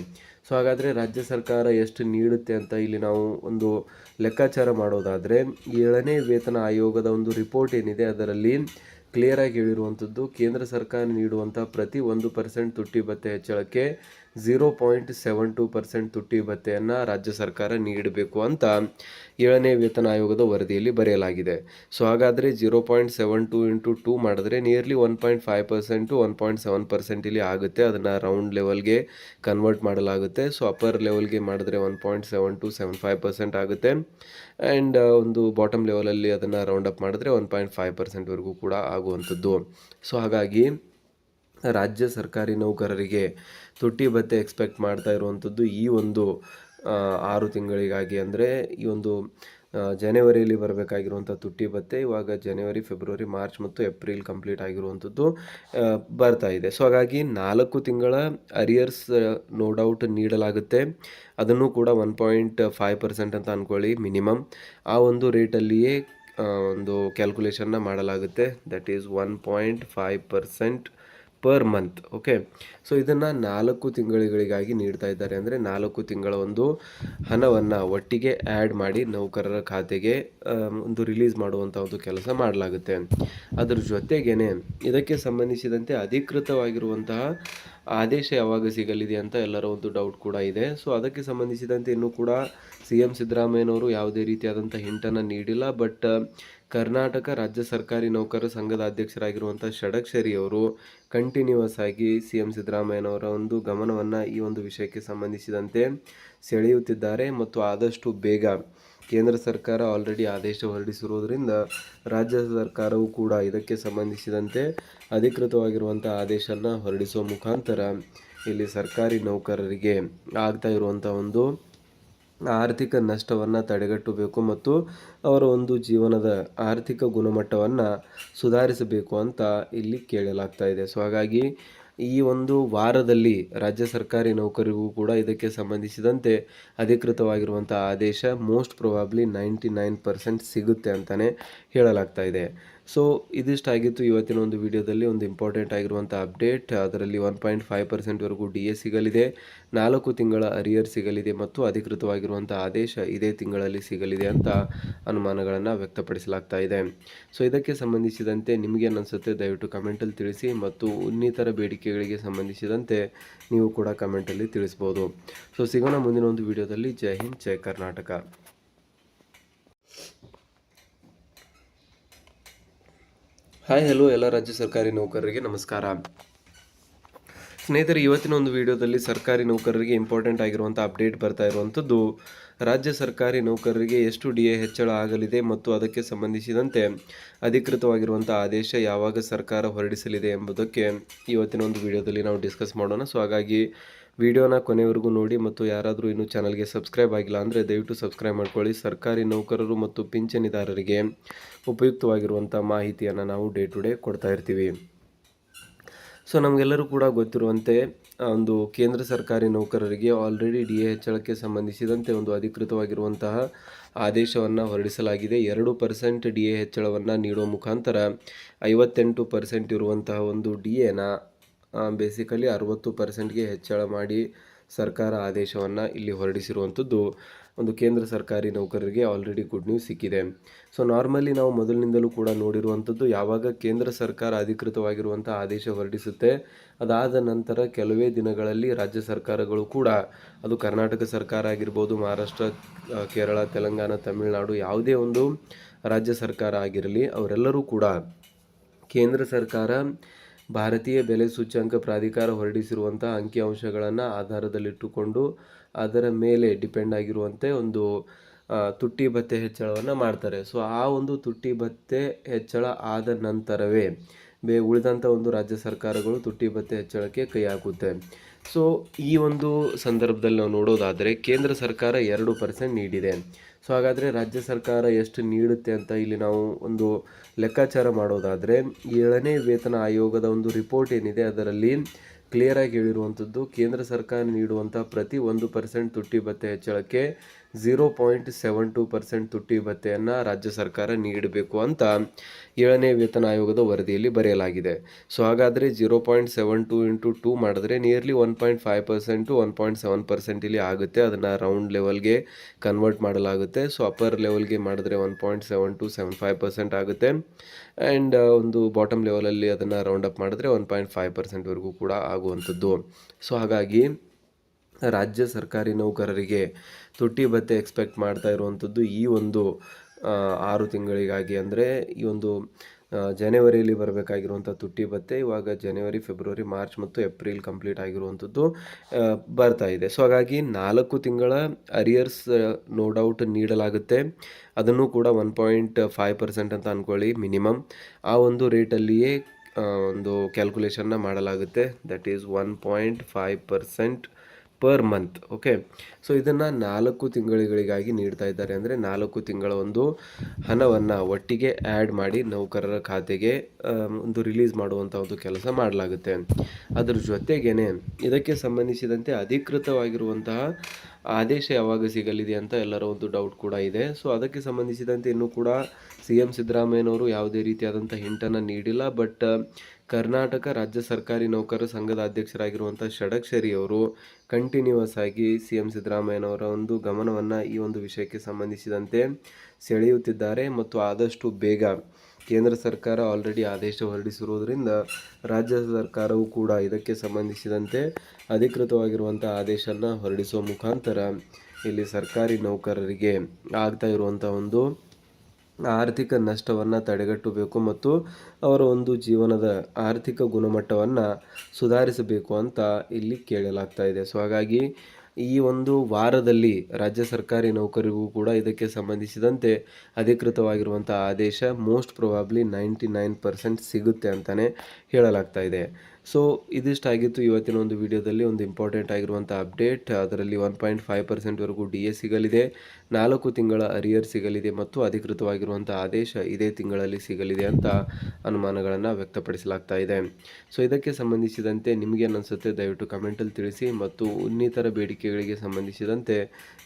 ಸೊ ಹಾಗಾದರೆ ರಾಜ್ಯ ಸರ್ಕಾರ ಎಷ್ಟು ನೀಡುತ್ತೆ ಅಂತ ಇಲ್ಲಿ ನಾವು ಒಂದು ಲೆಕ್ಕಾಚಾರ ಮಾಡೋದಾದರೆ 7ನೇ ವೇತನ ಆಯೋಗದ ಒಂದು ರಿಪೋರ್ಟ್ ಏನಿದೆ ಅದರಲ್ಲಿ ಕ್ಲಿಯರಾಗಿ ಹೇಳಿರುವಂಥದ್ದು ಕೇಂದ್ರ ಸರ್ಕಾರ ನೀಡುವಂಥ ಪ್ರತಿ 1% ತುಟ್ಟಿ ಭತ್ಯೆ ಹೆಚ್ಚಳಕ್ಕೆ 0.72% ತುಟ್ಟಿ ಭತ್ಯೆಯನ್ನು ರಾಜ್ಯ ಸರ್ಕಾರ ನೀಡಬೇಕು ಅಂತ 7ನೇ ವೇತನ ಆಯೋಗದ ವರದಿಯಲ್ಲಿ ಬರೆಯಲಾಗಿದೆ. ಸೊ ಹಾಗಾದರೆ 0.72 ಇಂಟು 2 ಮಾಡಿದ್ರೆ ನಿಯರ್ಲಿ 1.5% 1.7% ಇಲ್ಲಿ ಆಗುತ್ತೆ. ಅದನ್ನು ರೌಂಡ್ ಲೆವೆಲ್ಗೆ ಕನ್ವರ್ಟ್ ಮಾಡಲಾಗುತ್ತೆ. ಸೊ ಅಪ್ಪರ್ ಲೆವೆಲ್ಗೆ ಮಾಡಿದ್ರೆ 1.7275% ಆಗುತ್ತೆ. ಆ್ಯಂಡ್ ಒಂದು ಬಾಟಮ್ ಲೆವೆಲಲ್ಲಿ ಅದನ್ನು ರೌಂಡ್ ಅಪ್ ಮಾಡಿದ್ರೆ 1.5%ವರೆಗೂ ಕೂಡ ಆಗುವಂಥದ್ದು. ಸೊ ಹಾಗಾಗಿ ರಾಜ್ಯ ಸರ್ಕಾರಿ ನೌಕರರಿಗೆ ತುಟ್ಟಿ ಭತ್ಯೆ ಎಕ್ಸ್ಪೆಕ್ಟ್ ಮಾಡ್ತಾ ಇರುವಂಥದ್ದು ಈ ಒಂದು 6 ತಿಂಗಳಿಗಾಗಿ, ಅಂದರೆ ಈ ಒಂದು ಜನವರಿಯಲ್ಲಿ ಬರಬೇಕಾಗಿರುವಂಥ ತುಟ್ಟಿ ಭತ್ಯೆ ಇವಾಗ ಜನವರಿ, ಫೆಬ್ರವರಿ, ಮಾರ್ಚ್ ಮತ್ತು ಏಪ್ರಿಲ್ ಕಂಪ್ಲೀಟ್ ಆಗಿರುವಂಥದ್ದು ಬರ್ತಾ ಇದೆ. ಸೊ ಹಾಗಾಗಿ 4 ತಿಂಗಳ ಅರಿಯರ್ಸ್ ನೋ ಡೌಟ್ ನೀಡಲಾಗುತ್ತೆ. ಅದನ್ನು ಕೂಡ 1.5% ಅಂತ ಅಂದ್ಕೊಳ್ಳಿ ಮಿನಿಮಮ್. ಆ ಒಂದು ರೇಟಲ್ಲಿಯೇ ಒಂದು ಕ್ಯಾಲ್ಕುಲೇಷನ್ನ ಮಾಡಲಾಗುತ್ತೆ. That is 1.5% per month. Okay, so ಇದನ್ನು 4 ತಿಂಗಳಿಗಾಗಿ ನೀಡ್ತಾ ಇದ್ದಾರೆ. ಅಂದರೆ 4 ತಿಂಗಳ ಒಂದು ಹಣವನ್ನು ಒಟ್ಟಿಗೆ ಆ್ಯಡ್ ಮಾಡಿ ನೌಕರರ ಖಾತೆಗೆ ಒಂದು ರಿಲೀಸ್ ಮಾಡುವಂಥ ಒಂದು ಕೆಲಸ ಮಾಡಲಾಗುತ್ತೆ. ಅದರ ಜೊತೆಗೇ ಇದಕ್ಕೆ ಸಂಬಂಧಿಸಿದಂತೆ ಅಧಿಕೃತವಾಗಿರುವಂತಹ ಆದೇಶ ಯಾವಾಗ ಸಿಗಲಿದೆ ಅಂತ ಎಲ್ಲರ ಒಂದು ಡೌಟ್ ಕೂಡ ಇದೆ. ಸೊ ಅದಕ್ಕೆ ಸಂಬಂಧಿಸಿದಂತೆ ಇನ್ನೂ ಕೂಡ CM ಸಿದ್ದರಾಮಯ್ಯನವರು ಯಾವುದೇ ರೀತಿಯಾದಂಥ ಹಿಂಟನ್ನು ನೀಡಿಲ್ಲ. ಬಟ್ ಕರ್ನಾಟಕ ರಾಜ್ಯ ಸರ್ಕಾರಿ ನೌಕರರ ಸಂಘದ ಅಧ್ಯಕ್ಷರಾಗಿರುವಂಥ ಷಡಕ್ಷರಿ ಅವರು ಕಂಟಿನ್ಯೂಸ್ ಆಗಿ CM ಸಿದ್ದರಾಮಯ್ಯನವರ ಒಂದು ಗಮನವನ್ನು ಈ ಒಂದು ವಿಷಯಕ್ಕೆ ಸಂಬಂಧಿಸಿದಂತೆ ಸೆಳೆಯುತ್ತಿದ್ದಾರೆ. ಮತ್ತು ಆದಷ್ಟು ಬೇಗ ಕೇಂದ್ರ ಸರ್ಕಾರ ಆಲ್ರೆಡಿ ಆದೇಶ ಹೊರಡಿಸಿರುವುದರಿಂದ ರಾಜ್ಯ ಸರ್ಕಾರವು ಕೂಡ ಇದಕ್ಕೆ ಸಂಬಂಧಿಸಿದಂತೆ ಅಧಿಕೃತವಾಗಿರುವಂಥ ಆದೇಶನ ಹೊರಡಿಸುವ ಮುಖಾಂತರ ಇಲ್ಲಿ ಸರ್ಕಾರಿ ನೌಕರರಿಗೆ ಆಗ್ತಾ ಇರುವಂಥ ಒಂದು ಆರ್ಥಿಕ ನಷ್ಟವನ್ನು ತಡೆಗಟ್ಟಬೇಕು ಮತ್ತು ಅವರ ಒಂದು ಜೀವನದ ಆರ್ಥಿಕ ಗುಣಮಟ್ಟವನ್ನು ಸುಧಾರಿಸಬೇಕು ಅಂತ ಇಲ್ಲಿ ಕೇಳಲಾಗ್ತಾ ಇದೆ. ಸೊ ಹಾಗಾಗಿ ಈ ಒಂದು ವಾರದಲ್ಲಿ ರಾಜ್ಯ ಸರ್ಕಾರಿ ನೌಕರಿಗೂ ಕೂಡ ಇದಕ್ಕೆ ಸಂಬಂಧಿಸಿದಂತೆ ಅಧಿಕೃತವಾಗಿರುವಂಥ ಆದೇಶ ಮೋಸ್ಟ್ ಪ್ರೊಬಾಬ್ಲಿ 99% ಸಿಗುತ್ತೆ ಅಂತಲೇ ಹೇಳಲಾಗ್ತಾ ಇದೆ. ಸೊ ಇದಿಷ್ಟಾಗಿತ್ತು ಇವತ್ತಿನ ಒಂದು ವಿಡಿಯೋದಲ್ಲಿ ಒಂದು ಇಂಪಾರ್ಟೆಂಟ್ ಆಗಿರುವಂಥ ಅಪ್ಡೇಟ್. ಅದರಲ್ಲಿ 1.5%ವರೆಗೂ DA ಸಿಗಲಿದೆ, 4 ತಿಂಗಳ ಅರಿಯರ್ ಸಿಗಲಿದೆ ಮತ್ತು ಅಧಿಕೃತವಾಗಿರುವಂಥ ಆದೇಶ ಇದೇ ತಿಂಗಳಲ್ಲಿ ಸಿಗಲಿದೆ ಅಂತ ಅನುಮಾನಗಳನ್ನು ವ್ಯಕ್ತಪಡಿಸಲಾಗ್ತಾ ಇದೆ. ಸೊ ಇದಕ್ಕೆ ಸಂಬಂಧಿಸಿದಂತೆ ನಿಮಗೇನು ಅನಿಸುತ್ತೆ ದಯವಿಟ್ಟು ಕಮೆಂಟಲ್ಲಿ ತಿಳಿಸಿ, ಮತ್ತು ಇನ್ನಿತರ ಬೇಡಿಕೆಗಳಿಗೆ ಸಂಬಂಧಿಸಿದಂತೆ ನೀವು ಕೂಡ ಕಮೆಂಟಲ್ಲಿ ತಿಳಿಸ್ಬೋದು. ಸೊ ಸಿಗೋಣ ಮುಂದಿನ ಒಂದು ವಿಡಿಯೋದಲ್ಲಿ. ಜೈ ಹಿಂದ್, ಜೈ ಕರ್ನಾಟಕ. ಹಾಯ್ ಹಲೋ ಎಲ್ಲ ರಾಜ್ಯ ಸರ್ಕಾರಿ ನೌಕರರಿಗೆ ನಮಸ್ಕಾರ. ಸ್ನೇಹಿತರೆ, ಇವತ್ತಿನ ಒಂದು ವಿಡಿಯೋದಲ್ಲಿ ಸರ್ಕಾರಿ ನೌಕರರಿಗೆ ಇಂಪಾರ್ಟೆಂಟ್ ಆಗಿರುವಂಥ ಅಪ್ಡೇಟ್ ಬರ್ತಾ ಇರುವಂಥದ್ದು ರಾಜ್ಯ ಸರ್ಕಾರಿ ನೌಕರರಿಗೆ ಎಷ್ಟು DA ಹೆಚ್ಚಳ ಆಗಲಿದೆ ಮತ್ತು ಅದಕ್ಕೆ ಸಂಬಂಧಿಸಿದಂತೆ ಅಧಿಕೃತವಾಗಿರುವಂಥ ಆದೇಶ ಯಾವಾಗ ಸರ್ಕಾರ ಹೊರಡಿಸಲಿದೆ ಎಂಬುದಕ್ಕೆ ಇವತ್ತಿನ ಒಂದು ವಿಡಿಯೋದಲ್ಲಿ ನಾವು ಡಿಸ್ಕಸ್ ಮಾಡೋಣ. ಸೊ ಹಾಗಾಗಿ ವಿಡಿಯೋನ ಕೊನೆವರೆಗೂ ನೋಡಿ, ಮತ್ತು ಯಾರಾದರೂ ಇನ್ನೂ ಚಾನಲ್ಗೆ ಸಬ್ಸ್ಕ್ರೈಬ್ ಆಗಿಲ್ಲ ಅಂದರೆ ದಯವಿಟ್ಟು ಸಬ್ಸ್ಕ್ರೈಬ್ ಮಾಡ್ಕೊಳ್ಳಿ. ಸರ್ಕಾರಿ ನೌಕರರು ಮತ್ತು ಪಿಂಚಣಿದಾರರಿಗೆ ಉಪಯುಕ್ತವಾಗಿರುವಂಥ ಮಾಹಿತಿಯನ್ನು ನಾವು ಡೇ ಟು ಡೇ ಕೊಡ್ತಾ ಇರ್ತೀವಿ. ಸೊ ನಮಗೆಲ್ಲರೂ ಕೂಡ ಗೊತ್ತಿರುವಂತೆ ಒಂದು ಕೇಂದ್ರ ಸರ್ಕಾರಿ ನೌಕರರಿಗೆ ಆಲ್ರೆಡಿ DA ಹೆಚ್ಚಳಕ್ಕೆ ಸಂಬಂಧಿಸಿದಂತೆ ಒಂದು ಅಧಿಕೃತವಾಗಿರುವಂತಹ ಆದೇಶವನ್ನು ಹೊರಡಿಸಲಾಗಿದೆ. 2% DA ಹೆಚ್ಚಳವನ್ನು ನೀಡುವ ಮುಖಾಂತರ 58% ಇರುವಂತಹ ಒಂದು DAನ ಬೇಸಿಕಲಿ 60%ಗೆ ಹೆಚ್ಚಳ ಮಾಡಿ ಸರ್ಕಾರ ಆದೇಶವನ್ನು ಇಲ್ಲಿ ಹೊರಡಿಸಿರುವಂಥದ್ದು ಒಂದು ಕೇಂದ್ರ ಸರ್ಕಾರಿ ನೌಕರರಿಗೆ ಆಲ್ರೆಡಿ ಗುಡ್ ನ್ಯೂಸ್ ಸಿಕ್ಕಿದೆ. ಸೊ ನಾರ್ಮಲಿ ನಾವು ಮೊದಲಿನಿಂದಲೂ ಕೂಡ ನೋಡಿರುವಂಥದ್ದು, ಯಾವಾಗ ಕೇಂದ್ರ ಸರ್ಕಾರ ಅಧಿಕೃತವಾಗಿರುವಂಥ ಆದೇಶ ಹೊರಡಿಸುತ್ತೆ ಅದಾದ ನಂತರ ಕೆಲವೇ ದಿನಗಳಲ್ಲಿ ರಾಜ್ಯ ಸರ್ಕಾರಗಳು ಕೂಡ, ಅದು ಕರ್ನಾಟಕ ಸರ್ಕಾರ ಆಗಿರ್ಬೋದು, ಮಹಾರಾಷ್ಟ್ರ, ಕೇರಳ, ತೆಲಂಗಾಣ, ತಮಿಳುನಾಡು, ಯಾವುದೇ ಒಂದು ರಾಜ್ಯ ಸರ್ಕಾರ ಆಗಿರಲಿ ಅವರೆಲ್ಲರೂ ಕೂಡ ಕೇಂದ್ರ ಸರ್ಕಾರ ಭಾರತೀಯ ಬೆಲೆ ಸೂಚ್ಯಂಕ ಪ್ರಾಧಿಕಾರ ಹೊರಡಿಸಿರುವಂಥ ಅಂಕಿಅಂಶಗಳನ್ನು ಆಧಾರದಲ್ಲಿಟ್ಟುಕೊಂಡು ಅದರ ಮೇಲೆ ಡಿಪೆಂಡ್ ಆಗಿರುವಂತೆ ಒಂದು ತುಟ್ಟಿ ಭತ್ಯೆ ಹೆಚ್ಚಳವನ್ನು ಮಾಡ್ತಾರೆ. ಸೊ ಆ ಒಂದು ತುಟ್ಟಿ ಭತ್ಯೆ ಹೆಚ್ಚಳ ಆದ ನಂತರವೇ ಉಳಿದಂಥ ಒಂದು ರಾಜ್ಯ ಸರ್ಕಾರಗಳು ತುಟ್ಟಿ ಭತ್ಯೆ ಹೆಚ್ಚಳಕ್ಕೆ ಕೈ ಹಾಕುತ್ತೆ. ಸೊ ಈ ಒಂದು ಸಂದರ್ಭದಲ್ಲಿ ನಾವು ನೋಡೋದಾದರೆ ಕೇಂದ್ರ ಸರ್ಕಾರ 2% ನೀಡಿದೆ. ಸೊ ಹಾಗಾದರೆ ರಾಜ್ಯ ಸರ್ಕಾರ ಎಷ್ಟು ನೀಡುತ್ತೆ ಅಂತ ಇಲ್ಲಿ ನಾವು ಒಂದು ಲೆಕ್ಕಾಚಾರ ಮಾಡೋದಾದರೆ 7ನೇ ವೇತನ ಆಯೋಗದ ಒಂದು ರಿಪೋರ್ಟ್ ಏನಿದೆ ಅದರಲ್ಲಿ ಕ್ಲಿಯರಾಗಿ ಹೇಳಿರುವಂಥದ್ದು ಕೇಂದ್ರ ಸರ್ಕಾರ ನೀಡುವಂಥ ಪ್ರತಿ 1% ತುಟ್ಟಿ ಭತ್ಯೆ ಹೆಚ್ಚಳಕ್ಕೆ 0.72% ತುಟ್ಟಿ ಭತ್ಯೆಯನ್ನು ರಾಜ್ಯ ಸರ್ಕಾರ ನೀಡಬೇಕು ಅಂತ 7ನೇ ವೇತನ ಆಯೋಗದ ವರದಿಯಲ್ಲಿ ಬರೆಯಲಾಗಿದೆ. ಸೊ ಹಾಗಾದರೆ 0.72 ಇಂಟು 2 ಮಾಡಿದ್ರೆ ನಿಯರ್ಲಿ 1.5% 1.7% ಇಲ್ಲಿ ಆಗುತ್ತೆ. ಅದನ್ನು ರೌಂಡ್ ಲೆವೆಲ್ಗೆ ಕನ್ವರ್ಟ್ ಮಾಡಲಾಗುತ್ತೆ. ಸೊ ಅಪ್ಪರ್ ಲೆವೆಲ್ಗೆ ಮಾಡಿದ್ರೆ 1.7275% ಆಗುತ್ತೆ. ಆ್ಯಂಡ್ ಒಂದು ಬಾಟಮ್ ಲೆವೆಲಲ್ಲಿ ಅದನ್ನು ರೌಂಡ್ ಅಪ್ ಮಾಡಿದ್ರೆ 1.5%ವರೆಗೂ ಕೂಡ ಆಗುವಂಥದ್ದು. ಸೊ ಹಾಗಾಗಿ ರಾಜ್ಯ ಸರ್ಕಾರಿ ನೌಕರರಿಗೆ ತುಟ್ಟಿ ಭತ್ಯೆ ಎಕ್ಸ್ಪೆಕ್ಟ್ ಮಾಡ್ತಾ ಇರುವಂಥದ್ದು ಈ ಒಂದು 6 ತಿಂಗಳಿಗಾಗಿ, ಅಂದರೆ ಈ ಒಂದು ಜನವರಿಯಲ್ಲಿ ಬರಬೇಕಾಗಿರುವಂಥ ತುಟ್ಟಿ ಭತ್ಯೆ ಇವಾಗ ಜನವರಿ, ಫೆಬ್ರವರಿ, ಮಾರ್ಚ್ ಮತ್ತು ಏಪ್ರಿಲ್ ಕಂಪ್ಲೀಟ್ ಆಗಿರುವಂಥದ್ದು ಬರ್ತಾ ಇದೆ. ಸೊ ಹಾಗಾಗಿ 4 ತಿಂಗಳ ಅರಿಯರ್ಸ್ ನೋ ಡೌಟ್ ನೀಡಲಾಗುತ್ತೆ. ಅದನ್ನು ಕೂಡ 1.5% ಅಂತ ಅಂದ್ಕೊಳ್ಳಿ ಮಿನಿಮಮ್. ಆ ಒಂದು ರೇಟಲ್ಲಿಯೇ ಒಂದು ಕ್ಯಾಲ್ಕುಲೇಷನ್ನ ಮಾಡಲಾಗುತ್ತೆ. That is 1.5% per month. Okay, so ಇದನ್ನು 4 ತಿಂಗಳಿಗಾಗಿ ನೀಡ್ತಾ ಇದ್ದಾರೆ. ಅಂದರೆ 4 ತಿಂಗಳ ಒಂದು ಹಣವನ್ನು ಒಟ್ಟಿಗೆ ಆ್ಯಡ್ ಮಾಡಿ ನೌಕರರ ಖಾತೆಗೆ ಒಂದು ರಿಲೀಸ್ ಮಾಡುವಂಥ ಒಂದು ಕೆಲಸ ಮಾಡಲಾಗುತ್ತೆ. ಅದರ ಜೊತೆಗೇ ಇದಕ್ಕೆ ಸಂಬಂಧಿಸಿದಂತೆ ಅಧಿಕೃತವಾಗಿರುವಂತಹ ಆದೇಶ ಯಾವಾಗ ಸಿಗಲಿದೆ ಅಂತ ಎಲ್ಲರ ಒಂದು ಡೌಟ್ ಕೂಡ ಇದೆ. ಸೊ ಅದಕ್ಕೆ ಸಂಬಂಧಿಸಿದಂತೆ ಇನ್ನೂ ಕೂಡ CM ಸಿದ್ದರಾಮಯ್ಯನವರು ಯಾವುದೇ ರೀತಿಯಾದಂಥ ಹಿಂಟನ್ನು ನೀಡಿಲ್ಲ. ಬಟ್ ಕರ್ನಾಟಕ ರಾಜ್ಯ ಸರ್ಕಾರಿ ನೌಕರರ ಸಂಘದ ಅಧ್ಯಕ್ಷರಾಗಿರುವಂಥ ಷಡಕ್ಷರಿ ಅವರು ಕಂಟಿನ್ಯೂಸ್ ಆಗಿ CM ಸಿದ್ದರಾಮಯ್ಯನವರ ಒಂದು ಗಮನವನ್ನು ಈ ಒಂದು ವಿಷಯಕ್ಕೆ ಸಂಬಂಧಿಸಿದಂತೆ ಸೆಳೆಯುತ್ತಿದ್ದಾರೆ. ಮತ್ತು ಆದಷ್ಟು ಬೇಗ ಕೇಂದ್ರ ಸರ್ಕಾರ ಆಲ್ರೆಡಿ ಆದೇಶ ಹೊರಡಿಸಿರುವುದರಿಂದ ರಾಜ್ಯ ಸರ್ಕಾರವು ಕೂಡ ಇದಕ್ಕೆ ಸಂಬಂಧಿಸಿದಂತೆ ಅಧಿಕೃತವಾಗಿರುವಂಥ ಆದೇಶವನ್ನು ಹೊರಡಿಸುವ ಮುಖಾಂತರ ಇಲ್ಲಿ ಸರ್ಕಾರಿ ನೌಕರರಿಗೆ ಆಗ್ತಾ ಇರುವಂಥ ಒಂದು ಆರ್ಥಿಕ ನಷ್ಟವನ್ನು ತಡೆಗಟ್ಟಬೇಕು ಮತ್ತು ಅವರ ಒಂದು ಜೀವನದ ಆರ್ಥಿಕ ಗುಣಮಟ್ಟವನ್ನು ಸುಧಾರಿಸಬೇಕು ಅಂತ ಇಲ್ಲಿ ಕೇಳಲಾಗ್ತಾ ಇದೆ. ಸೊ ಹಾಗಾಗಿ ಈ ಒಂದು ವಾರದಲ್ಲಿ ರಾಜ್ಯ ಸರ್ಕಾರಿ ನೌಕರಿಗೂ ಕೂಡ ಇದಕ್ಕೆ ಸಂಬಂಧಿಸಿದಂತೆ ಅಧಿಕೃತವಾಗಿರುವಂಥ ಆದೇಶ ಮೋಸ್ಟ್ ಪ್ರೊಬಾಬ್ಲಿ 99% ಸಿಗುತ್ತೆ ಅಂತಲೇ ಹೇಳಲಾಗ್ತಾ ಇದೆ. ಸೊ ಇದಿಷ್ಟಾಗಿತ್ತು ಇವತ್ತಿನ ಒಂದು ವಿಡಿಯೋದಲ್ಲಿ ಒಂದು ಇಂಪಾರ್ಟೆಂಟ್ ಆಗಿರುವಂಥ ಅಪ್ಡೇಟ್. ಅದರಲ್ಲಿ 1.5%ವರೆಗೂ DA ಸಿಗಲಿದೆ, 4 ತಿಂಗಳ ಅರಿಯರ್ ಸಿಗಲಿದೆ ಮತ್ತು ಅಧಿಕೃತವಾಗಿರುವಂಥ ಆದೇಶ ಇದೇ ತಿಂಗಳಲ್ಲಿ ಸಿಗಲಿದೆ ಅಂತ ಅನುಮಾನಗಳನ್ನು ವ್ಯಕ್ತಪಡಿಸಲಾಗ್ತಾ ಇದೆ. ಸೊ ಇದಕ್ಕೆ ಸಂಬಂಧಿಸಿದಂತೆ ನಿಮಗೇನು ಅನಿಸುತ್ತೆ ದಯವಿಟ್ಟು ಕಮೆಂಟಲ್ಲಿ ತಿಳಿಸಿ, ಮತ್ತು ಇನ್ನಿತರ ಬೇಡಿಕೆಗಳಿಗೆ ಸಂಬಂಧಿಸಿದಂತೆ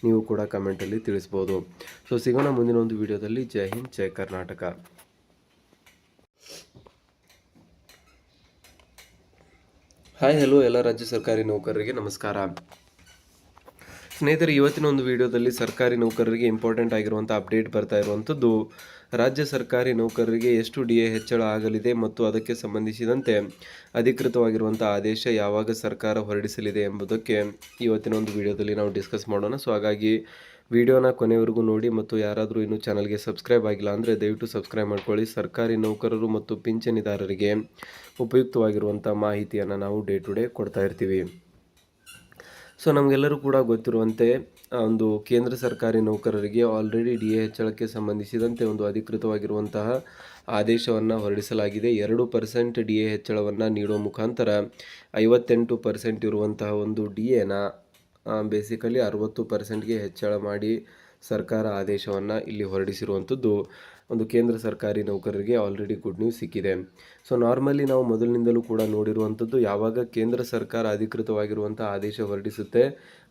ನೀವು ಕೂಡ ಕಮೆಂಟಲ್ಲಿ ತಿಳಿಸ್ಬೋದು. ಸೊ ಸಿಗೋಣ ಮುಂದಿನ ಒಂದು ವಿಡಿಯೋದಲ್ಲಿ. ಜೈ ಹಿಂದ್, ಜೈ ಕರ್ನಾಟಕ. ಹಾಯ್ ಹಲೋ ಎಲ್ಲ ರಾಜ್ಯ ಸರ್ಕಾರಿ ನೌಕರರಿಗೆ ನಮಸ್ಕಾರ. ಸ್ನೇಹಿತರೆ, ಇವತ್ತಿನ ಒಂದು ವಿಡಿಯೋದಲ್ಲಿ ಸರ್ಕಾರಿ ನೌಕರರಿಗೆ ಇಂಪಾರ್ಟೆಂಟ್ ಆಗಿರುವಂಥ ಅಪ್ಡೇಟ್ ಬರ್ತಾ ಇರುವಂಥದ್ದು ರಾಜ್ಯ ಸರ್ಕಾರಿ ನೌಕರರಿಗೆ ಎಷ್ಟು DA ಹೆಚ್ಚಳ ಆಗಲಿದೆ ಮತ್ತು ಅದಕ್ಕೆ ಸಂಬಂಧಿಸಿದಂತೆ ಅಧಿಕೃತವಾಗಿರುವಂಥ ಆದೇಶ ಯಾವಾಗ ಸರ್ಕಾರ ಹೊರಡಿಸಲಿದೆ ಎಂಬುದಕ್ಕೆ ಇವತ್ತಿನ ಒಂದು ವಿಡಿಯೋದಲ್ಲಿ ನಾವು ಡಿಸ್ಕಸ್ ಮಾಡೋಣ. ಸೊ ಹಾಗಾಗಿ ವಿಡಿಯೋನ ಕೊನೆವರೆಗೂ ನೋಡಿ, ಮತ್ತು ಯಾರಾದರೂ ಇನ್ನೂ ಚಾನಲ್ಗೆ ಸಬ್ಸ್ಕ್ರೈಬ್ ಆಗಿಲ್ಲ ಅಂದರೆ ದಯವಿಟ್ಟು ಸಬ್ಸ್ಕ್ರೈಬ್ ಮಾಡ್ಕೊಳ್ಳಿ. ಸರ್ಕಾರಿ ನೌಕರರು ಮತ್ತು ಪಿಂಚಣಿದಾರರಿಗೆ ಉಪಯುಕ್ತವಾಗಿರುವಂಥ ಮಾಹಿತಿಯನ್ನು ನಾವು ಡೇ ಟು ಡೇ ಕೊಡ್ತಾ ಇರ್ತೀವಿ. ಸೊ ನಮಗೆಲ್ಲರೂ ಕೂಡ ಗೊತ್ತಿರುವಂತೆ ಒಂದು ಕೇಂದ್ರ ಸರ್ಕಾರಿ ನೌಕರರಿಗೆ ಆಲ್ರೆಡಿ DA ಹೆಚ್ಚಳಕ್ಕೆ ಸಂಬಂಧಿಸಿದಂತೆ ಒಂದು ಅಧಿಕೃತವಾಗಿರುವಂತಹ ಆದೇಶವನ್ನು ಹೊರಡಿಸಲಾಗಿದೆ. 2% DA ಹೆಚ್ಚಳವನ್ನು ನೀಡುವ ಮುಖಾಂತರ 58% ಇರುವಂತಹ ಒಂದು DAನ ಬೇಸಿಕಲಿ 60%ಗೆ ಹೆಚ್ಚಳ ಮಾಡಿ ಸರ್ಕಾರ ಆದೇಶವನ್ನು ಇಲ್ಲಿ ಹೊರಡಿಸಿರುವಂಥದ್ದು ಒಂದು ಕೇಂದ್ರ ಸರ್ಕಾರಿ ನೌಕರರಿಗೆ ಆಲ್ರೆಡಿ ಗುಡ್ ನ್ಯೂಸ್ ಸಿಕ್ಕಿದೆ. ಸೊ ನಾರ್ಮಲಿ ನಾವು ಮೊದಲಿನಿಂದಲೂ ಕೂಡ ನೋಡಿರುವಂಥದ್ದು, ಯಾವಾಗ ಕೇಂದ್ರ ಸರ್ಕಾರ ಅಧಿಕೃತವಾಗಿರುವಂಥ ಆದೇಶ ಹೊರಡಿಸುತ್ತೆ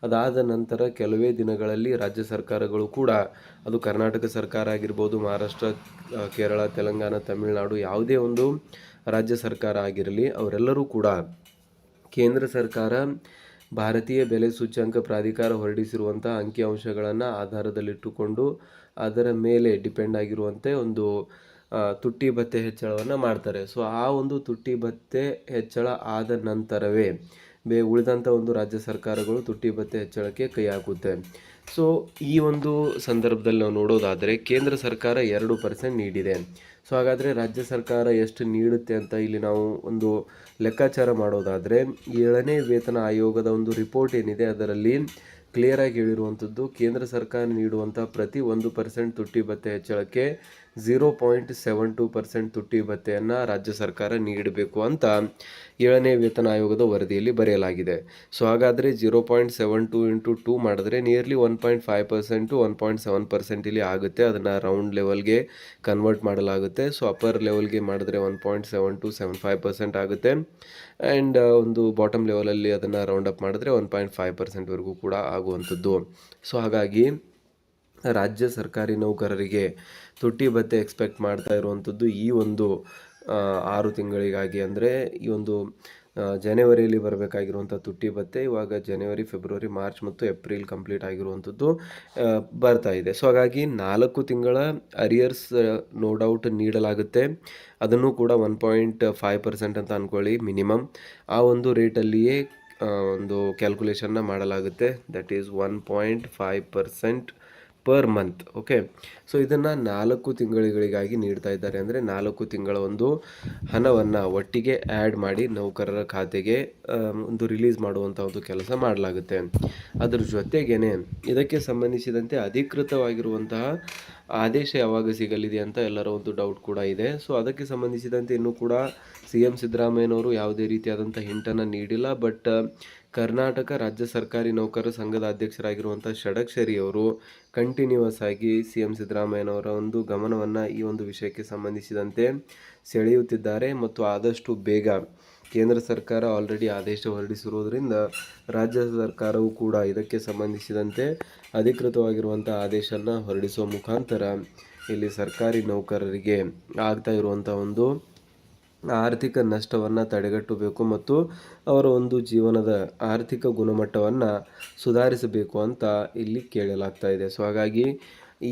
ಅದಾದ ನಂತರ ಕೆಲವೇ ದಿನಗಳಲ್ಲಿ ರಾಜ್ಯ ಸರ್ಕಾರಗಳು ಕೂಡ, ಅದು ಕರ್ನಾಟಕ ಸರ್ಕಾರ ಆಗಿರ್ಬೋದು, ಮಹಾರಾಷ್ಟ್ರ, ಕೇರಳ, ತೆಲಂಗಾಣ, ತಮಿಳುನಾಡು, ಯಾವುದೇ ಒಂದು ರಾಜ್ಯ ಸರ್ಕಾರ ಆಗಿರಲಿ, ಅವರೆಲ್ಲರೂ ಕೂಡ ಕೇಂದ್ರ ಸರ್ಕಾರ ಭಾರತೀಯ ಬೆಲೆ ಸೂಚ್ಯಂಕ ಪ್ರಾಧಿಕಾರ ಹೊರಡಿಸಿರುವಂಥ ಅಂಕಿಅಂಶಗಳನ್ನು ಆಧಾರದಲ್ಲಿಟ್ಟುಕೊಂಡು ಅದರ ಮೇಲೆ ಡಿಪೆಂಡ್ ಆಗಿರುವಂತೆ ಒಂದು ತುಟ್ಟಿ ಭತ್ಯೆ ಹೆಚ್ಚಳವನ್ನು ಮಾಡ್ತಾರೆ. ಸೊ ಆ ಒಂದು ತುಟ್ಟಿ ಭತ್ಯೆ ಹೆಚ್ಚಳ ಆದ ನಂತರವೇ ಉಳಿದಂಥ ಒಂದು ರಾಜ್ಯ ಸರ್ಕಾರಗಳು ತುಟ್ಟಿ ಭತ್ಯೆ ಹೆಚ್ಚಳಕ್ಕೆ ಕೈ ಹಾಕುತ್ತೆ. ಸೊ ಈ ಒಂದು ಸಂದರ್ಭದಲ್ಲಿ ನಾವು ನೋಡೋದಾದರೆ ಕೇಂದ್ರ ಸರ್ಕಾರ 2% ನೀಡಿದೆ. ಸೊ ಹಾಗಾದರೆ ರಾಜ್ಯ ಸರ್ಕಾರ ಎಷ್ಟು ನೀಡುತ್ತೆ ಅಂತ ಇಲ್ಲಿ ನಾವು ಒಂದು ಲೆಕ್ಕಾಚಾರ ಮಾಡೋದಾದರೆ 7ನೇ ವೇತನ ಆಯೋಗದ ಒಂದು ರಿಪೋರ್ಟ್ ಏನಿದೆ ಅದರಲ್ಲಿ ಕ್ಲಿಯರಾಗಿ ಹೇಳಿರುವಂಥದ್ದು ಕೇಂದ್ರ ಸರ್ಕಾರ ನೀಡುವಂಥ ಪ್ರತಿ 1% ತುಟ್ಟಿ ಭತ್ಯೆ ಹೆಚ್ಚಳಕ್ಕೆ 0.72% ತುಟ್ಟಿ ಭತ್ಯೆಯನ್ನು ರಾಜ್ಯ ಸರ್ಕಾರ ನೀಡಬೇಕು ಅಂತ 7ನೇ ವೇತನ ಆಯೋಗದ ವರದಿಯಲ್ಲಿ ಬರೆಯಲಾಗಿದೆ. ಸೊ ಹಾಗಾದರೆ 0.72 ಇಂಟು 2 ಮಾಡಿದ್ರೆ ನಿಯರ್ಲಿ 1.5% 1.7% ಇಲ್ಲಿ ಆಗುತ್ತೆ. ಅದನ್ನು ರೌಂಡ್ ಲೆವೆಲ್ಗೆ ಕನ್ವರ್ಟ್ ಮಾಡಲಾಗುತ್ತೆ. ಸೊ ಅಪ್ಪರ್ ಲೆವೆಲ್ಗೆ ಮಾಡಿದ್ರೆ 1.7275% ಆಗುತ್ತೆ. ಆ್ಯಂಡ್ ಒಂದು ಬಾಟಮ್ ಲೆವೆಲಲ್ಲಿ ಅದನ್ನು ರೌಂಡ್ ಅಪ್ ಮಾಡಿದ್ರೆ 1.5%ವರೆಗೂ ಕೂಡ ಆಗುವಂಥದ್ದು. ಸೊ ಹಾಗಾಗಿ ರಾಜ್ಯ ಸರ್ಕಾರಿ ನೌಕರರಿಗೆ ತುಟ್ಟಿ ಭತ್ಯೆ ಎಕ್ಸ್ಪೆಕ್ಟ್ ಮಾಡ್ತಾ ಇರುವಂಥದ್ದು ಈ ಒಂದು 6 ತಿಂಗಳಿಗಾಗಿ, ಅಂದರೆ ಈ ಒಂದು ಜನವರಿಯಲ್ಲಿ ಬರಬೇಕಾಗಿರುವಂಥ ತುಟ್ಟಿ ಭತ್ಯೆ ಇವಾಗ ಜನವರಿ, ಫೆಬ್ರವರಿ, ಮಾರ್ಚ್ ಮತ್ತು ಏಪ್ರಿಲ್ ಕಂಪ್ಲೀಟ್ ಆಗಿರುವಂಥದ್ದು ಬರ್ತಾ ಇದೆ. ಸೊ ಹಾಗಾಗಿ 4 ತಿಂಗಳ ಅರಿಯರ್ಸ್ ನೋ ಡೌಟ್ ನೀಡಲಾಗುತ್ತೆ. ಅದನ್ನು ಕೂಡ 1.5% ಅಂತ ಅಂದ್ಕೊಳ್ಳಿ ಮಿನಿಮಮ್. ಆ ಒಂದು ರೇಟಲ್ಲಿಯೇ ಒಂದು ಕ್ಯಾಲ್ಕುಲೇಷನ್ನ ಮಾಡಲಾಗುತ್ತೆ. That is 1.5% per month. Okay, so ಇದನ್ನು 4 ತಿಂಗಳಿಗಾಗಿ ನೀಡ್ತಾ ಇದ್ದಾರೆ. ಅಂದರೆ 4 ತಿಂಗಳ ಒಂದು ಹಣವನ್ನು ಒಟ್ಟಿಗೆ ಆ್ಯಡ್ ಮಾಡಿ ನೌಕರರ ಖಾತೆಗೆ ಒಂದು ರಿಲೀಸ್ ಮಾಡುವಂಥ ಒಂದು ಕೆಲಸ ಮಾಡಲಾಗುತ್ತೆ. ಅದರ ಜೊತೆಗೇ ಇದಕ್ಕೆ ಸಂಬಂಧಿಸಿದಂತೆ ಅಧಿಕೃತವಾಗಿರುವಂತಹ ಆದೇಶ ಯಾವಾಗ ಸಿಗಲಿದೆ ಅಂತ ಎಲ್ಲರ ಒಂದು ಡೌಟ್ ಕೂಡ ಇದೆ. ಸೊ ಅದಕ್ಕೆ ಸಂಬಂಧಿಸಿದಂತೆ ಇನ್ನೂ ಕೂಡ CM ಸಿದ್ದರಾಮಯ್ಯನವರು ಯಾವುದೇ ರೀತಿಯಾದಂಥ ಹಿಂಟನ್ನು ನೀಡಿಲ್ಲ. ಬಟ್ ಕರ್ನಾಟಕ ರಾಜ್ಯ ಸರ್ಕಾರಿ ನೌಕರರ ಸಂಘದ ಅಧ್ಯಕ್ಷರಾಗಿರುವಂಥ ಷಡಕ್ಷರಿ ಅವರು ಕಂಟಿನ್ಯೂಸ್ ಆಗಿ CM ಸಿದ್ದರಾಮಯ್ಯನವರ ಒಂದು ಗಮನವನ್ನು ಈ ಒಂದು ವಿಷಯಕ್ಕೆ ಸಂಬಂಧಿಸಿದಂತೆ ಸೆಳೆಯುತ್ತಿದ್ದಾರೆ. ಮತ್ತು ಆದಷ್ಟು ಬೇಗ ಕೇಂದ್ರ ಸರ್ಕಾರ ಆಲ್ರೆಡಿ ಆದೇಶ ಹೊರಡಿಸಿರುವುದರಿಂದ ರಾಜ್ಯ ಸರ್ಕಾರವು ಕೂಡ ಇದಕ್ಕೆ ಸಂಬಂಧಿಸಿದಂತೆ ಅಧಿಕೃತವಾಗಿರುವಂಥ ಆದೇಶನ ಹೊರಡಿಸುವ ಮುಖಾಂತರ ಇಲ್ಲಿ ಸರ್ಕಾರಿ ನೌಕರರಿಗೆ ಆಗ್ತಾ ಇರುವಂಥ ಒಂದು ಆರ್ಥಿಕ ನಷ್ಟವನ್ನು ತಡೆಗಟ್ಟಬೇಕು ಮತ್ತು ಅವರ ಒಂದು ಜೀವನದ ಆರ್ಥಿಕ ಗುಣಮಟ್ಟವನ್ನು ಸುಧಾರಿಸಬೇಕು ಅಂತ ಇಲ್ಲಿ ಕೇಳಲಾಗ್ತಾ ಇದೆ. ಸೊ ಹಾಗಾಗಿ